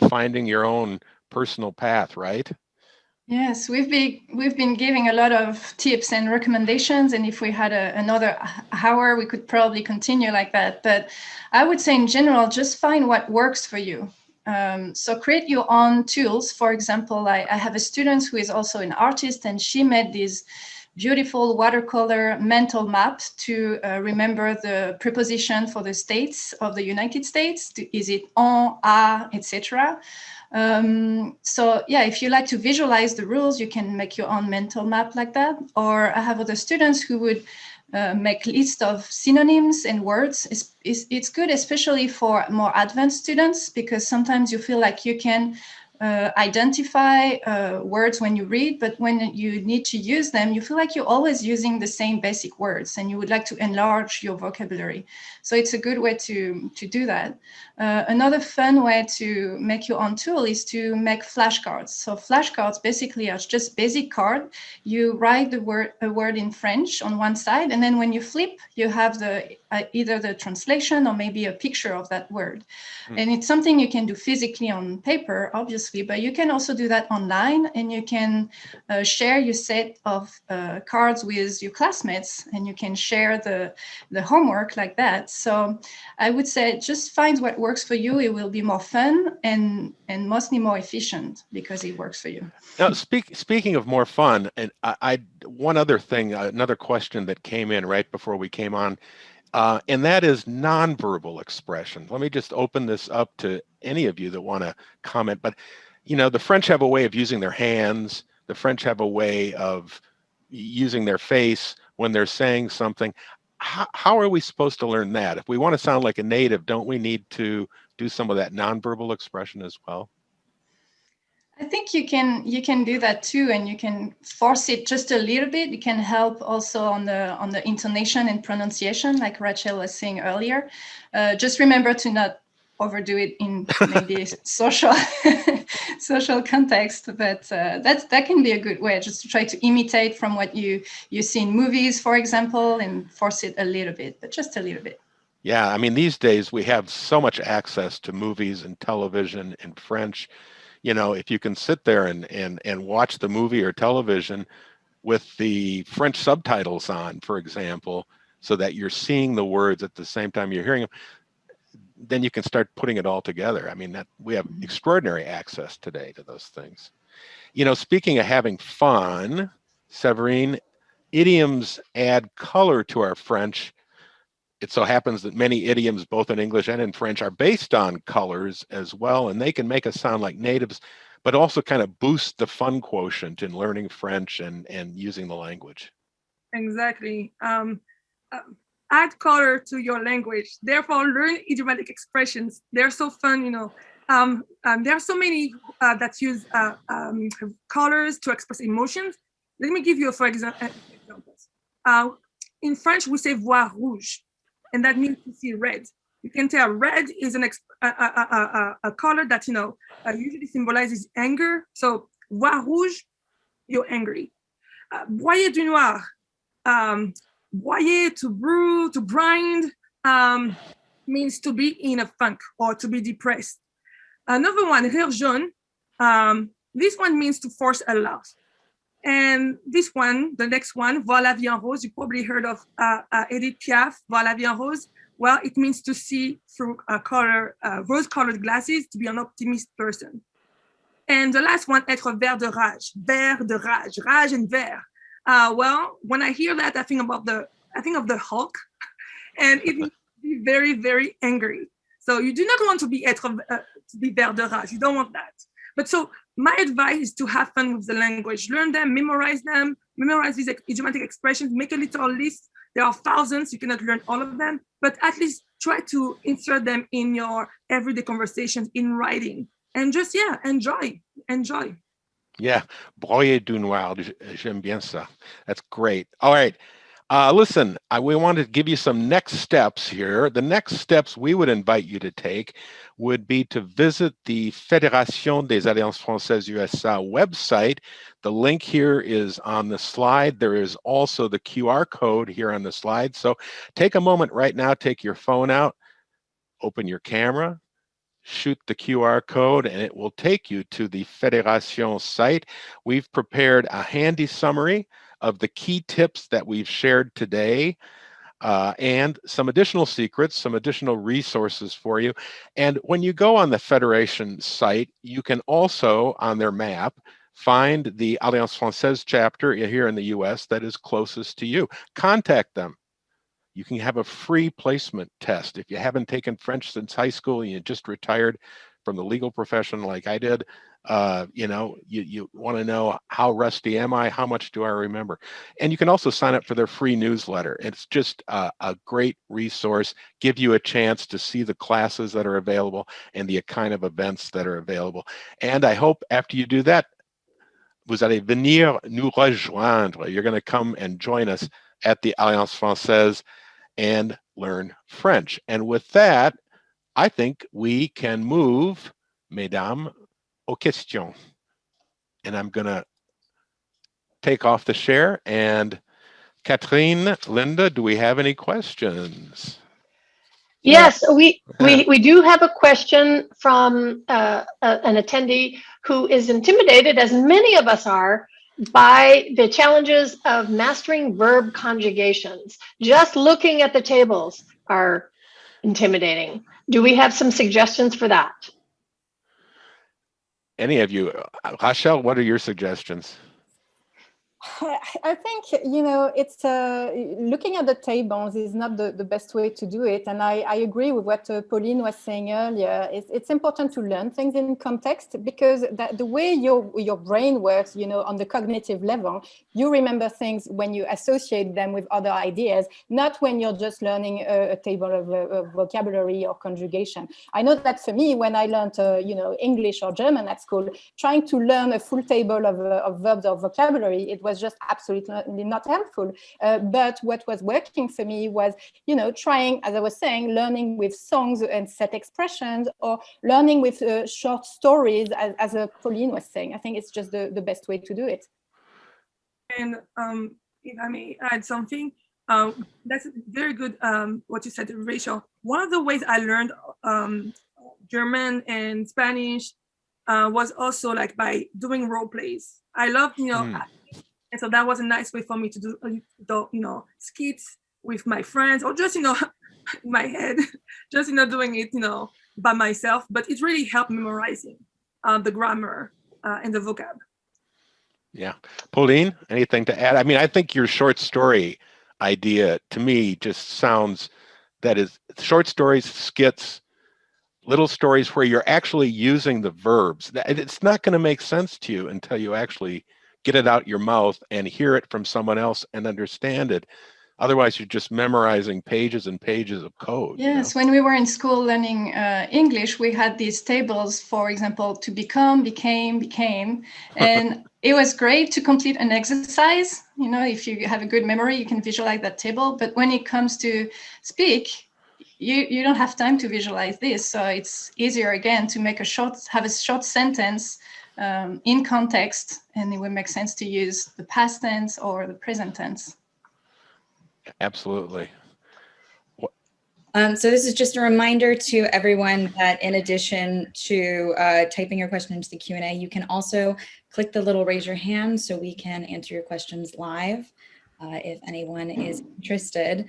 finding your own personal path, right? Yes, we've been giving a lot of tips and recommendations, and if we had another hour, we could probably continue like that. But I would say in general, just find what works for you. So create your own tools. For example, I have a student who is also an artist, and she made these beautiful watercolor mental map to remember the preposition for the states of the United States. Is it en, a, etc. So yeah, if you like to visualize the rules, you can make your own mental map like that. Or I have other students who would make list of synonyms and words. It's good, especially for more advanced students, because sometimes you feel like you can identify words when you read, but when you need to use them, you feel like you're always using the same basic words, and you would like to enlarge your vocabulary. So it's a good way to do that. Another fun way to make your own tool is to make flashcards. So flashcards basically are just basic card. You write a word in French on one side, and then when you flip, you have the either the translation or maybe a picture of that word. And it's something you can do physically on paper, obviously, but you can also do that online, and you can share your set of cards with your classmates, and you can share the homework like that. So I would say just find what works for you. It will be more fun and mostly more efficient because it works for you. Now, speaking of more fun, and I one other thing, another question that came in right before we came on, and that is nonverbal expression. Let me just open this up to any of you that want to comment. But, the French have a way of using their hands. The French have a way of using their face when they're saying something. How are we supposed to learn that? If we want to sound like a native, don't we need to do some of that nonverbal expression as well? I think you can do that too, and you can force it just a little bit. It can help also on the intonation and pronunciation, like Rachel was saying earlier. Just remember to not overdo it in maybe social context, but that can be a good way, just to try to imitate from what you see in movies, for example, and force it a little bit, but just a little bit. Yeah, I mean, these days we have so much access to movies and television in French. If you can sit there and watch the movie or television with the French subtitles on, for example, so that you're seeing the words at the same time you're hearing them, then you can start putting it all together. I mean, that we have extraordinary access today to those things. Speaking of having fun, Séverine, idioms add color to our French. It so happens that many idioms, both in English and in French, are based on colors as well, and they can make us sound like natives, but also kind of boost the fun quotient in learning French and using the language. Exactly. Add color to your language. Therefore, learn idiomatic expressions. They're so fun, there are so many that use colors to express emotions. Let me give you, for example, examples. In French, we say voir rouge, and that means to see red. You can tell red is a color that usually symbolizes anger. So voir rouge, you're angry. Broyer du noir, broyer, to brew, to grind, means to be in a funk or to be depressed. Another one, rire jaune, this one means to force a laugh. And this one, the next one, Voir la vie en rose, you probably heard of Edith Piaf, Voir la vie en rose. Well, it means to see through rose-colored glasses, to be an optimist person. And the last one, être vert de rage, rage and vert. Well, when I hear that, I think of the Hulk, and it means to be very, very angry. So you do not want to be vert de rage. You don't want that. But so my advice is to have fun with the language. Learn them, memorize these idiomatic expressions, make a little list. There are thousands, you cannot learn all of them, but at least try to insert them in your everyday conversations in writing. And just, enjoy. Yeah, broyer du noir, j'aime bien ça. That's great. All right. Listen, we want to give you some next steps here. The next steps we would invite you to take would be to visit the Fédération des Alliances Françaises USA website. The link here is on the slide. There is also the QR code here on the slide. So take a moment right now, take your phone out, open your camera, shoot the QR code, and it will take you to the Fédération site. We've prepared a handy summary of the key tips that we've shared today, and some additional secrets, some additional resources for you. And when you go on the Federation site, you can also, on their map, find the Alliance Française chapter here in the US that is closest to you. Contact them. You can have a free placement test. If you haven't taken French since high school and you just retired from the legal profession like I did, you want to know, how rusty am I? How much do I remember? And you can also sign up for their free newsletter. It's just a great resource, give you a chance to see the classes that are available and the kind of events that are available. And I hope after you do that, vous allez venir nous rejoindre. You're going to come and join us at the Alliance Française and learn French. And with that, I think we can move, mesdames, aux questions. And I'm going to take off the share. And Catherine, Linda, do we have any questions? Yes, we do have a question from an attendee who is intimidated, as many of us are, by the challenges of mastering verb conjugations. Just looking at the tables are intimidating. Do we have some suggestions for that? Any of you? Rachel, what are your suggestions? I think, it's looking at the tables is not the best way to do it. And I agree with what Pauline was saying earlier. It's important to learn things in context, because the way your brain works, on the cognitive level, you remember things when you associate them with other ideas, not when you're just learning a table of vocabulary or conjugation. I know that for me, when I learned, English or German at school, trying to learn a full table of verbs or vocabulary, it was just absolutely not helpful. But what was working for me was, trying, as I was saying, learning with songs and set expressions, or learning with short stories, as Pauline was saying. I think it's just the best way to do it. And if I may add something, that's very good, what you said, Rachel. One of the ways I learned German and Spanish was also like by doing role plays. I love, and so that was a nice way for me to do, skits with my friends, or just, in my head, just, doing it, by myself. But it really helped memorizing the grammar and the vocab. Yeah. Pauline, anything to add? I mean, I think your short story idea, to me, just sounds, that is short stories, skits, little stories where you're actually using the verbs. It's not going to make sense to you until you actually get it out your mouth and hear it from someone else and understand it. Otherwise, you're just memorizing pages and pages of code. Yes, when we were in school learning English, we had these tables, for example, to become, became. And it was great to complete an exercise. If you have a good memory, you can visualize that table. But when it comes to speak, you don't have time to visualize this. So it's easier, again, to have a short sentence in context, and it would make sense to use the past tense or the present tense. Absolutely. So this is just a reminder to everyone that in addition to typing your question into the Q&A, you can also click the little raise your hand so we can answer your questions live if anyone is interested.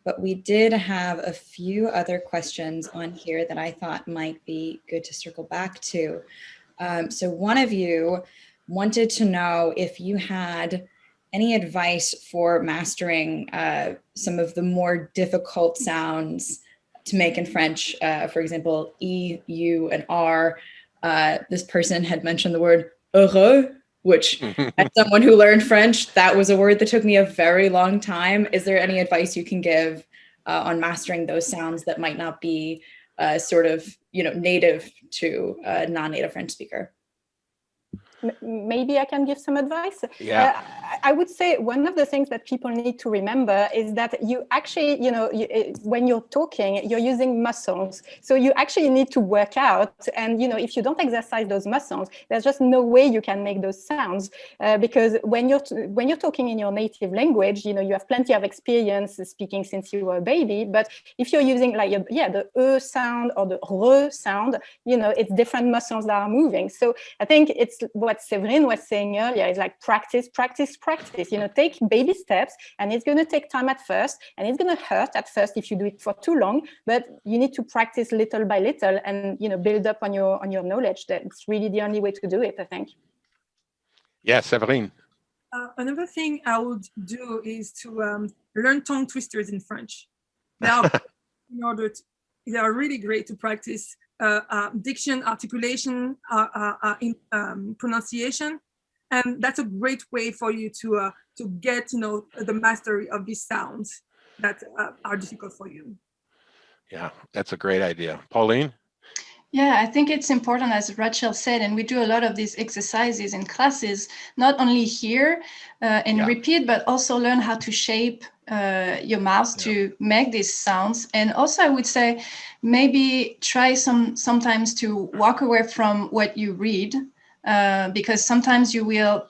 But we did have a few other questions on here that I thought might be good to circle back to. So one of you wanted to know if you had any advice for mastering some of the more difficult sounds to make in French, for example, E, U, and R. this person had mentioned the word heureux, which as someone who learned French, that was a word that took me a very long time. Is there any advice you can give on mastering those sounds that might not be sort of, native to a non-native French speaker? Maybe I can give some advice. Yeah. I would say one of the things that people need to remember is that you actually, when you're talking, you're using muscles. So you actually need to work out. And, if you don't exercise those muscles, there's just no way you can make those sounds. Because when you're talking in your native language, you have plenty of experience speaking since you were a baby. But if you're using the E sound or the R sound, it's different muscles that are moving. So I think it's what Séverine was saying earlier is like practice. Take baby steps, and it's going to take time at first, and it's going to hurt at first if you do it for too long. But you need to practice little by little, and build up on your knowledge. That's really the only way to do it, I think. Yeah, Séverine. Another thing I would do is to learn tongue twisters in French. They are they are really great to practice diction, articulation, pronunciation, and that's a great way for you to get the mastery of these sounds that are difficult for you. Yeah, that's a great idea. Pauline? Yeah, I think it's important, as Rachel said, and we do a lot of these exercises in classes, not only hear and repeat, but also learn how to shape your mouth to make these sounds. And also, I would say, maybe try sometimes to walk away from what you read, because sometimes you will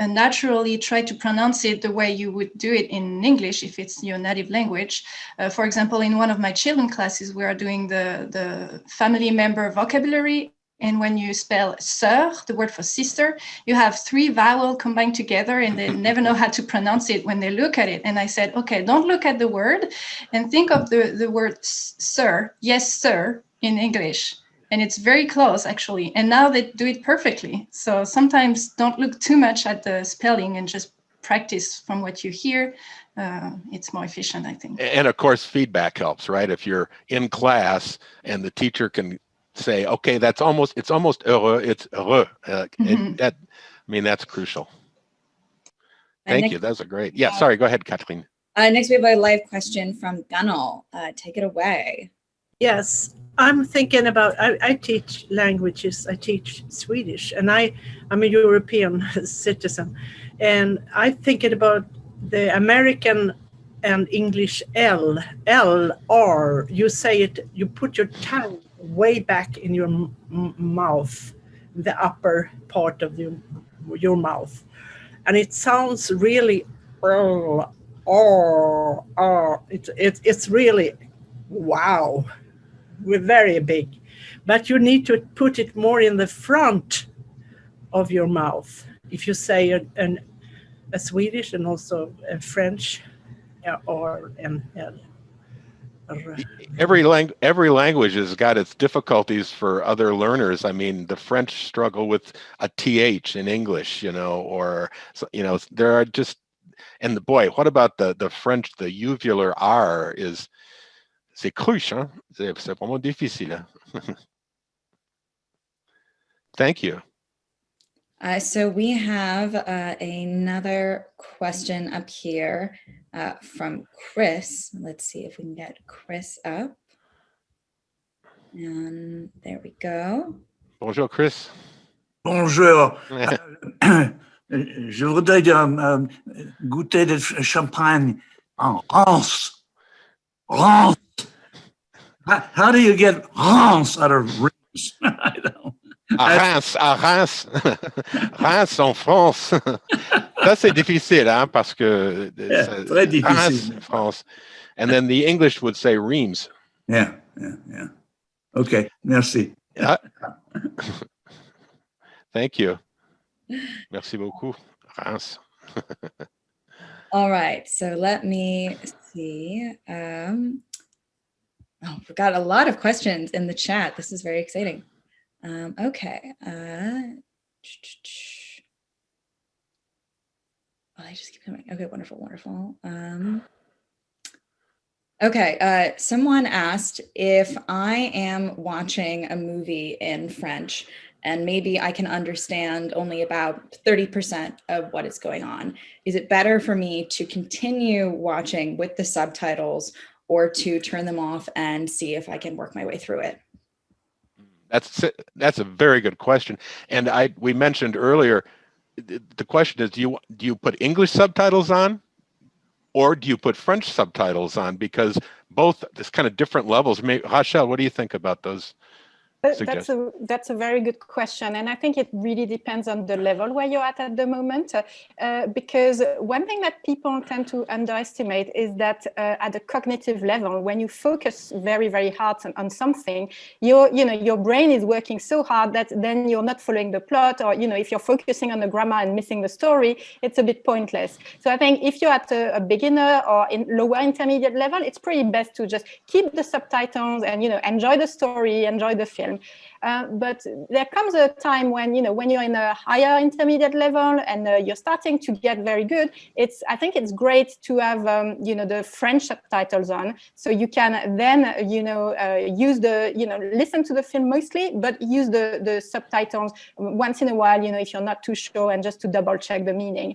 naturally try to pronounce it the way you would do it in English if it's your native language. For example, in one of my children classes, we are doing the family member vocabulary. And when you spell sœur, the word for sister, you have 3 vowels combined together, and they never know how to pronounce it when they look at it. And I said, okay, don't look at the word and think of the word sir, yes, sir, in English. And it's very close, actually. And now they do it perfectly. So sometimes don't look too much at the spelling and just practice from what you hear. It's more efficient, I think. And of course, feedback helps, right? If you're in class and the teacher can say, okay, it's almost heureux, it's heureux. And that's crucial. Thank you. That's a great. Yeah, sorry, go ahead, Kathleen. Next, we have a live question from Gunnel. Take it away. Yes, I'm thinking about, I teach languages, I teach Swedish, and I'm a European citizen. And I'm thinking about the American and English L, R, you say it, you put your tongue way back in your mouth, the upper part of your mouth. And it sounds really, it's really, wow. We're very big, but you need to put it more in the front of your mouth. If you say a Swedish and also a French or an every language has got its difficulties for other learners. I mean, the French struggle with a TH in English, or there are just, and what about the French? The uvular R is. C'est cruche, hein? C'est vraiment difficile. Thank you. So we have another question up here from Chris. Let's see if we can get Chris up. And there we go. Bonjour, Chris. Bonjour. Je voudrais goûter de champagne en Rance. Rance. How do you get Rance out of Reims? I don't. À Reims, Reims en France. Ça, c'est difficile, hein, parce que très difficile. Reims, France. And then the English would say Reims. Yeah. Okay, merci. Yeah. Thank you. Merci beaucoup, Reims. All right, so let me see. We've got a lot of questions in the chat. This is very exciting. Okay. They just keep coming. Okay, wonderful. Okay, someone asked if I am watching a movie in French, and maybe I can understand only about 30% of what is going on. Is it better for me to continue watching with the subtitles or to turn them off and see if I can work my way through it? That's a very good question. And we mentioned earlier, the question is, do you put English subtitles on, or do you put French subtitles on? Because both, there's kind of different levels. Rachel, what do you think about those? That's a very good question. And I think it really depends on the level where you're at the moment. Because one thing that people tend to underestimate is that at the cognitive level, when you focus very, very hard on something, your brain is working so hard that then you're not following the plot, or, if you're focusing on the grammar and missing the story, it's a bit pointless. So I think if you're at a beginner or in lower intermediate level, it's pretty best to just keep the subtitles and, enjoy the story, enjoy the film. But there comes a time when, when you're in a higher intermediate level and you're starting to get very good, I think it's great to have, the French subtitles on. So you can then, use listen to the film mostly, but use the subtitles once in a while, if you're not too sure, and just to double check the meaning.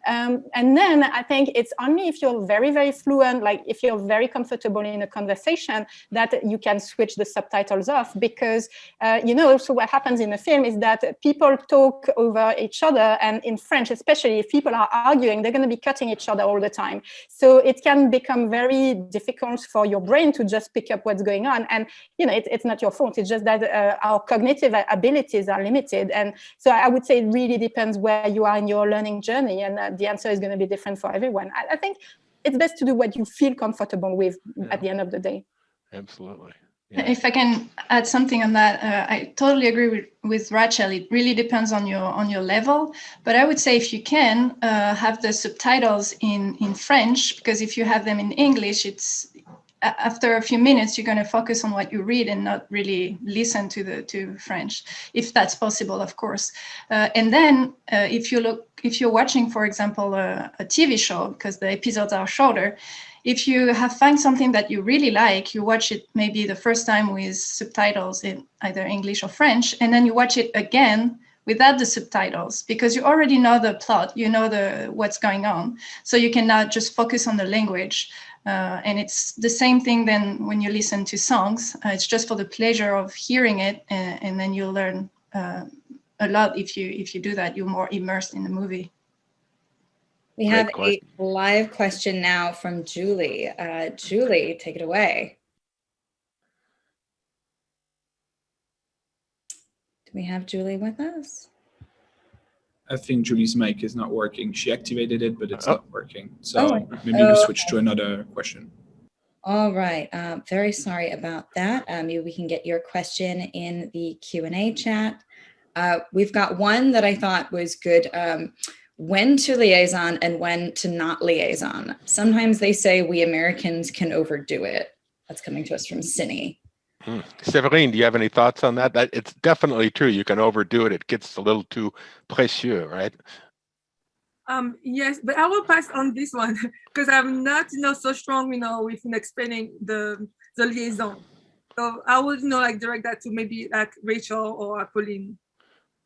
And then I think it's only if you're very, very fluent, like if you're very comfortable in a conversation, that you can switch the subtitles off, because, also what happens in a film is that people talk over each other, and in French, especially if people are arguing, they're going to be cutting each other all the time. So it can become very difficult for your brain to just pick up what's going on. And, it's not your fault. It's just that our cognitive abilities are limited. And so I would say it really depends where you are in your learning journey, and the answer is going to be different for everyone. I think it's best to do what you feel comfortable with at the end of the day. Absolutely. Yeah. If I can add something on that, I totally agree with Rachel. It really depends on your level. But I would say if you can have the subtitles in French, because if you have them in English, it's after a few minutes, you're going to focus on what you read and not really listen to French, if that's possible, of course. And then if you're watching, for example, a TV show, because the episodes are shorter, if you find something that you really like, you watch it maybe the first time with subtitles in either English or French, and then you watch it again without the subtitles, because you already know the plot, what's going on. So you can now just focus on the language. And it's the same thing then when you listen to songs. It's just for the pleasure of hearing it, and then you'll learn a lot if you do that. You're more immersed in the movie. We have a live question now from Julie. Julie, take it away. Do we have Julie with us? I think Julie's mic is not working. She activated it, but it's not working. So maybe we switch to another question. All right. Very sorry about that. Maybe we can get your question in the Q&A chat. We've got one that I thought was good. When to liaison and when to not liaison. Sometimes they say we Americans can overdo it. That's coming to us from Cindy. Séverine, do you have any thoughts on that? It's definitely true. You can overdo it. It gets a little too précieux, right? Yes, but I will pass on this one because I'm not, so strong, with explaining the liaison. So I would, direct that to maybe like Rachel or Pauline.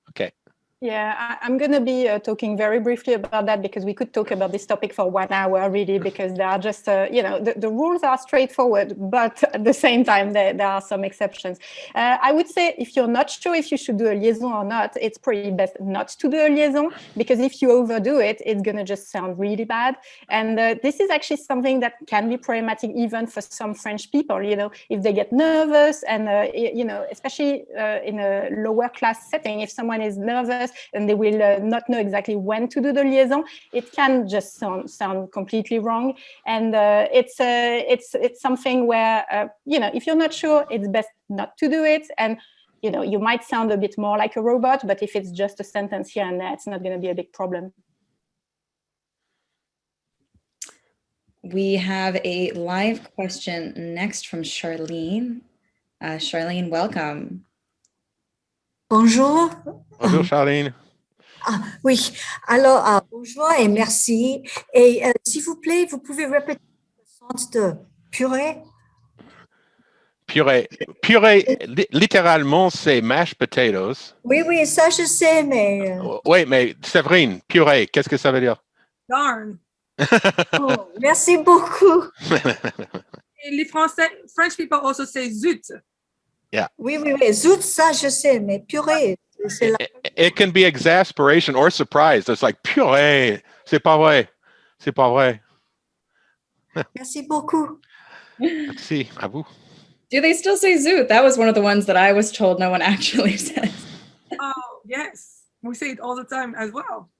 Okay. Yeah, I'm going to be talking very briefly about that, because we could talk about this topic for 1 hour, really, because there are just, the rules are straightforward, but at the same time, there are some exceptions. I would say if you're not sure if you should do a liaison or not, it's pretty best not to do a liaison, because if you overdo it, it's going to just sound really bad. And this is actually something that can be problematic even for some French people, if they get nervous and, especially in a lower class setting, if someone is nervous, and they will not know exactly when to do the liaison, it can just sound completely wrong. And it's something where, if you're not sure, it's best not to do it. And, you might sound a bit more like a robot, but if it's just a sentence here and there, it's not going to be a big problem. We have a live question next from Charlene. Charlene, welcome. Bonjour. Bonjour, Pauline. Oui, alors bonjour et merci. Et s'il vous plaît, vous pouvez répéter le chante de Purée? Purée. Purée, littéralement, c'est mashed potatoes. Oui, oui, ça je sais, mais Oui, mais Séverine, purée, qu'est-ce que ça veut dire? Darn. oh, merci beaucoup. Et les French people also say zut. Oui, oui, oui, zout, ça je sais, mais purée, c'est la... It can be exasperation or surprise. It's like, purée, c'est pas vrai. C'est pas vrai. Merci beaucoup. Merci, à vous. Do they still say zoot? That was one of the ones that I was told no one actually says. Oh, yes. We say it all the time as well.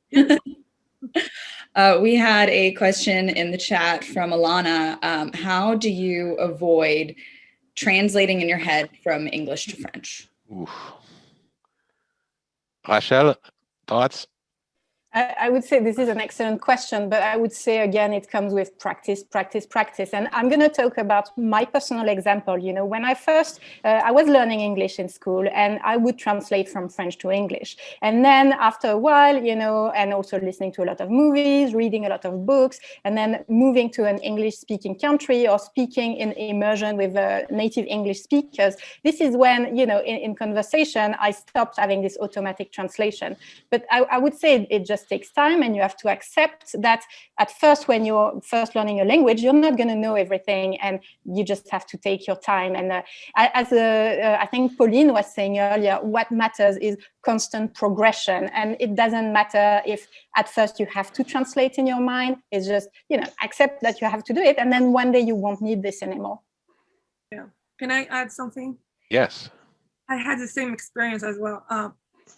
We had a question in the chat from Alana. How do you avoid translating in your head from English to French? Oof. Rachel, thoughts? I would say this is an excellent question, but I would say, again, it comes with practice, practice, practice. And I'm going to talk about my personal example. You know, when I first, I was learning English in school and I would translate from French to English. And then after a while, you know, and also listening to a lot of movies, reading a lot of books, and then moving to an English speaking country or speaking in immersion with native English speakers, this is when, you know, in conversation, I stopped having this automatic translation. But I would say it just takes time, and you have to accept that at first, when you're first learning a language, you're not going to know everything, and you just have to take your time. And I think Pauline was saying earlier, what matters is constant progression, and it doesn't matter if at first you have to translate in your mind. It's just, you know, accept that you have to do it, and then one day you won't need this anymore. Yeah. Can I add something? Yes. I had the same experience as well.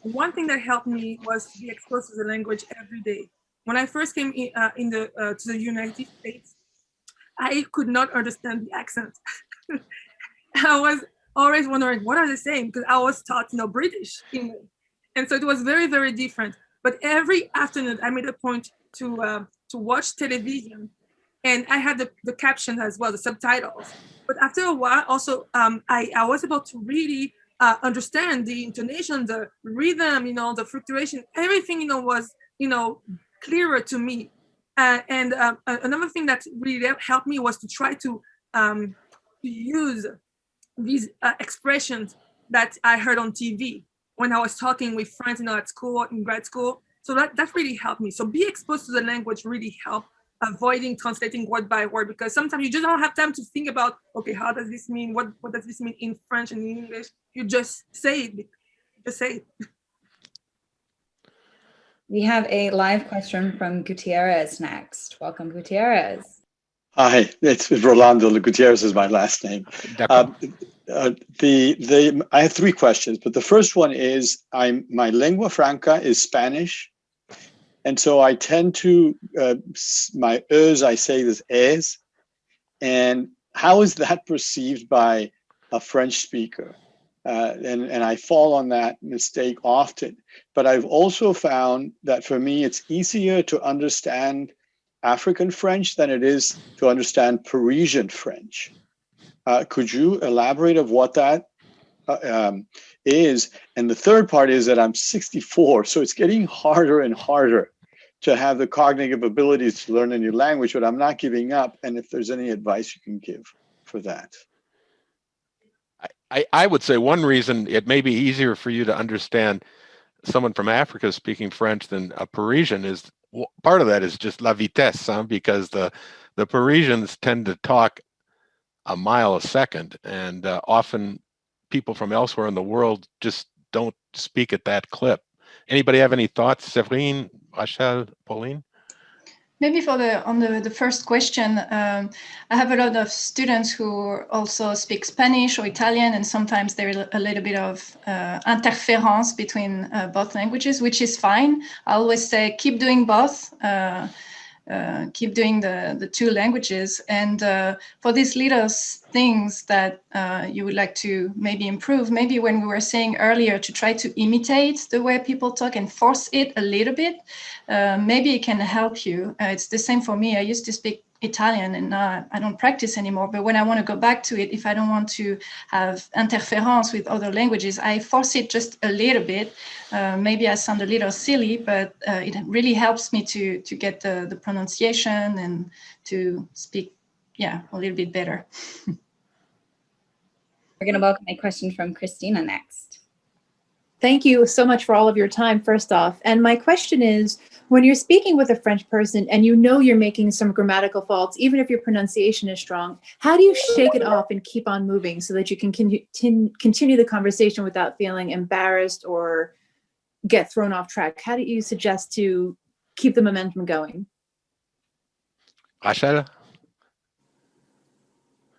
One thing that helped me was to be exposed to the language every day. When I first came to the United States, I could not understand the accent. I was always wondering, what are they saying? Because I was taught, you know, British English. And so it was very, very different. But every afternoon, I made a point to watch television. And I had the captions as well, the subtitles. But after a while, also, I was able to really understand the intonation, the rhythm, you know, the fluctuation, everything, you know, was, you know, clearer to me. And another thing that really helped me was to try to use these expressions that I heard on TV when I was talking with friends, you know, at school, in grad school. So that really helped me. So be exposed to the language really helped, avoiding translating word by word, because sometimes you just don't have time to think about, okay, how does this mean? What does this mean in French and in English? You just say it. Just say it. We have a live question from Gutierrez next. Welcome, Gutierrez. Hi, it's Rolando. Gutierrez is my last name. I have three questions, but the first one is my lingua franca is Spanish. And so I tend to, my e's, I say this es. And how is that perceived by a French speaker? And I fall on that mistake often. But I've also found that for me, it's easier to understand African French than it is to understand Parisian French. Could you elaborate of what that is? And the third part is that I'm 64, so it's getting harder and harder to have the cognitive abilities to learn a new language, but I'm not giving up. And if there's any advice you can give for that. I would say one reason it may be easier for you to understand someone from Africa speaking French than a Parisian is, part of that is just la vitesse, because the Parisians tend to talk a mile a second, and often people from elsewhere in the world just don't speak at that clip. Anybody have any thoughts? Séverine, Rachel, Pauline? Maybe on the first question, I have a lot of students who also speak Spanish or Italian, and sometimes there's a little bit of interference between both languages, which is fine. I always say keep doing both, keep doing the two languages. And for these little things that you would like to maybe improve, maybe when we were saying earlier to try to imitate the way people talk and force it a little bit, maybe it can help you. It's the same for me. I used to speak Italian and now I don't practice anymore. But when I want to go back to it, if I don't want to have interference with other languages, I force it just a little bit. Maybe I sound a little silly, but it really helps me to get the pronunciation and to speak, a little bit better. We're going to welcome a question from Christina next. Thank you so much for all of your time, first off. And my question is, when you're speaking with a French person and you know you're making some grammatical faults, even if your pronunciation is strong, how do you shake it off and keep on moving so that you can continue the conversation without feeling embarrassed or get thrown off track? How do you suggest to keep the momentum going? Rachel?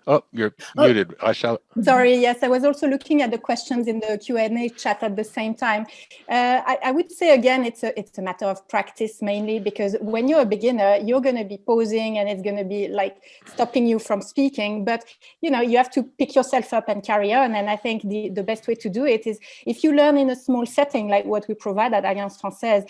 Oh, you're muted, Rachel. Sorry, yes, I was also looking at the questions in the Q&A chat at the same time. I would say, again, it's a matter of practice mainly, because when you're a beginner, you're going to be pausing and it's going to be like stopping you from speaking. But, you have to pick yourself up and carry on. And I think the best way to do it is if you learn in a small setting, like what we provide at Alliance Française,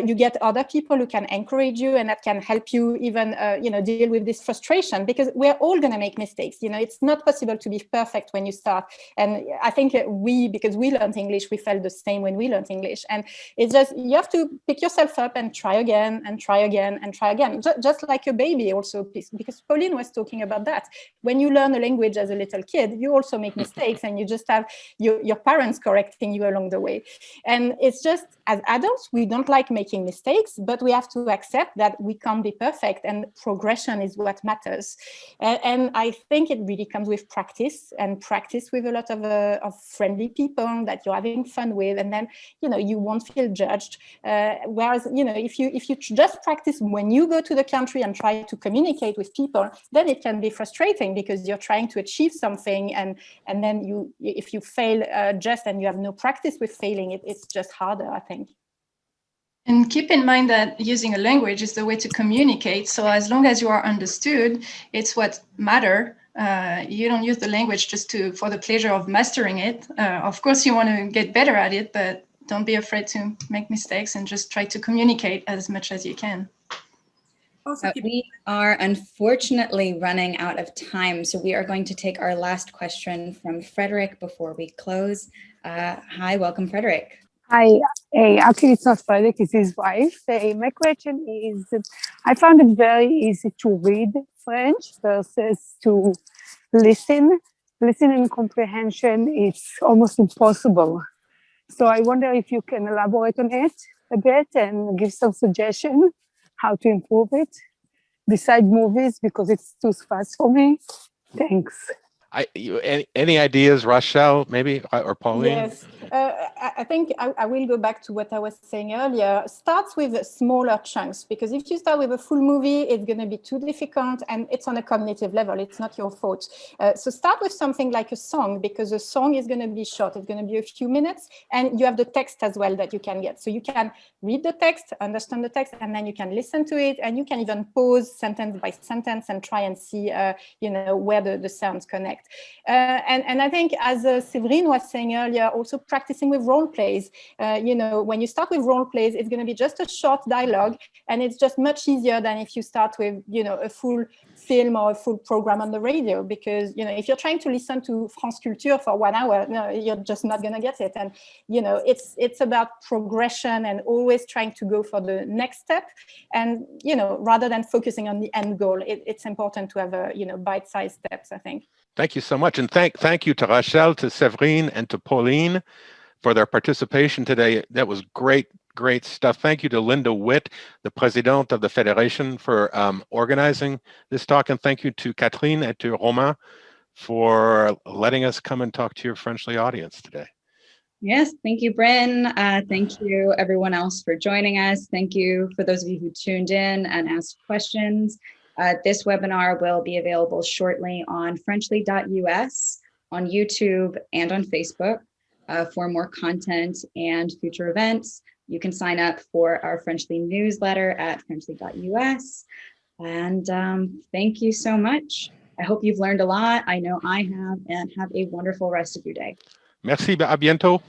you get other people who can encourage you and that can help you even, deal with this frustration, because we're all going to make mistakes. It's not possible to be perfect when you start. And I think because we learned English, we felt the same when we learned English. And it's just, you have to pick yourself up and try again and try again and try again. Just like a baby also, because Pauline was talking about that. When you learn a language as a little kid, you also make mistakes and you just have your parents correcting you along the way. And it's just, as adults, we don't like making mistakes, but we have to accept that we can't be perfect and progression is what matters. And I think it really comes with practice, and practice with a lot of friendly people that you're having fun with, and then you won't feel judged. Whereas if you just practice when you go to the country and try to communicate with people, then it can be frustrating because you're trying to achieve something, and then if you fail and you have no practice with failing, it's just harder, I think. And keep in mind that using a language is the way to communicate. So as long as you are understood, it's what matters. You don't use the language just for the pleasure of mastering it. Of course, you want to get better at it, but don't be afraid to make mistakes and just try to communicate as much as you can. We are unfortunately running out of time, so we are going to take our last question from Frederick before we close. Hi, welcome, Frederick. Hi, actually it's not Frederick, it's his wife. My question is, I found it very easy to read French versus to listen. Listening comprehension, it's almost impossible. So I wonder if you can elaborate on it a bit and give some suggestion how to improve it, besides movies, because it's too fast for me. Thanks. Any ideas, Rachel, maybe, or Pauline? Yes, I think I will go back to what I was saying earlier. Starts with smaller chunks, because if you start with a full movie, it's going to be too difficult and it's on a cognitive level. It's not your fault. So start with something like a song, because a song is going to be short. It's going to be a few minutes, and you have the text as well that you can get. So you can read the text, understand the text, and then you can listen to it, and you can even pause sentence by sentence and try and see, where the sounds connect. And I think, as Séverine was saying earlier, also practicing with role plays. When you start with role plays, it's going to be just a short dialogue, and it's just much easier than if you start with, a full film or a full program on the radio, because, if you're trying to listen to France Culture for 1 hour, no, you're just not going to get it. And, it's about progression and always trying to go for the next step. And, rather than focusing on the end goal, it's important to have, bite-sized steps, I think. Thank you so much. And thank you to Rachel, to Séverine, and to Pauline for their participation today. That was great stuff. Thank you to Linda Witt, the president of the Federation, for organizing this talk. And thank you to Catherine and to Romain for letting us come and talk to your Frenchly audience today. Yes, thank you, Bryn. Thank you, everyone else, for joining us. Thank you for those of you who tuned in and asked questions. This webinar will be available shortly on Frenchly.us, on YouTube, and on Facebook. For more content and future events, you can sign up for our Frenchly newsletter at Frenchly.us. And thank you so much. I hope you've learned a lot. I know I have, and have a wonderful rest of your day. Merci, à bientôt.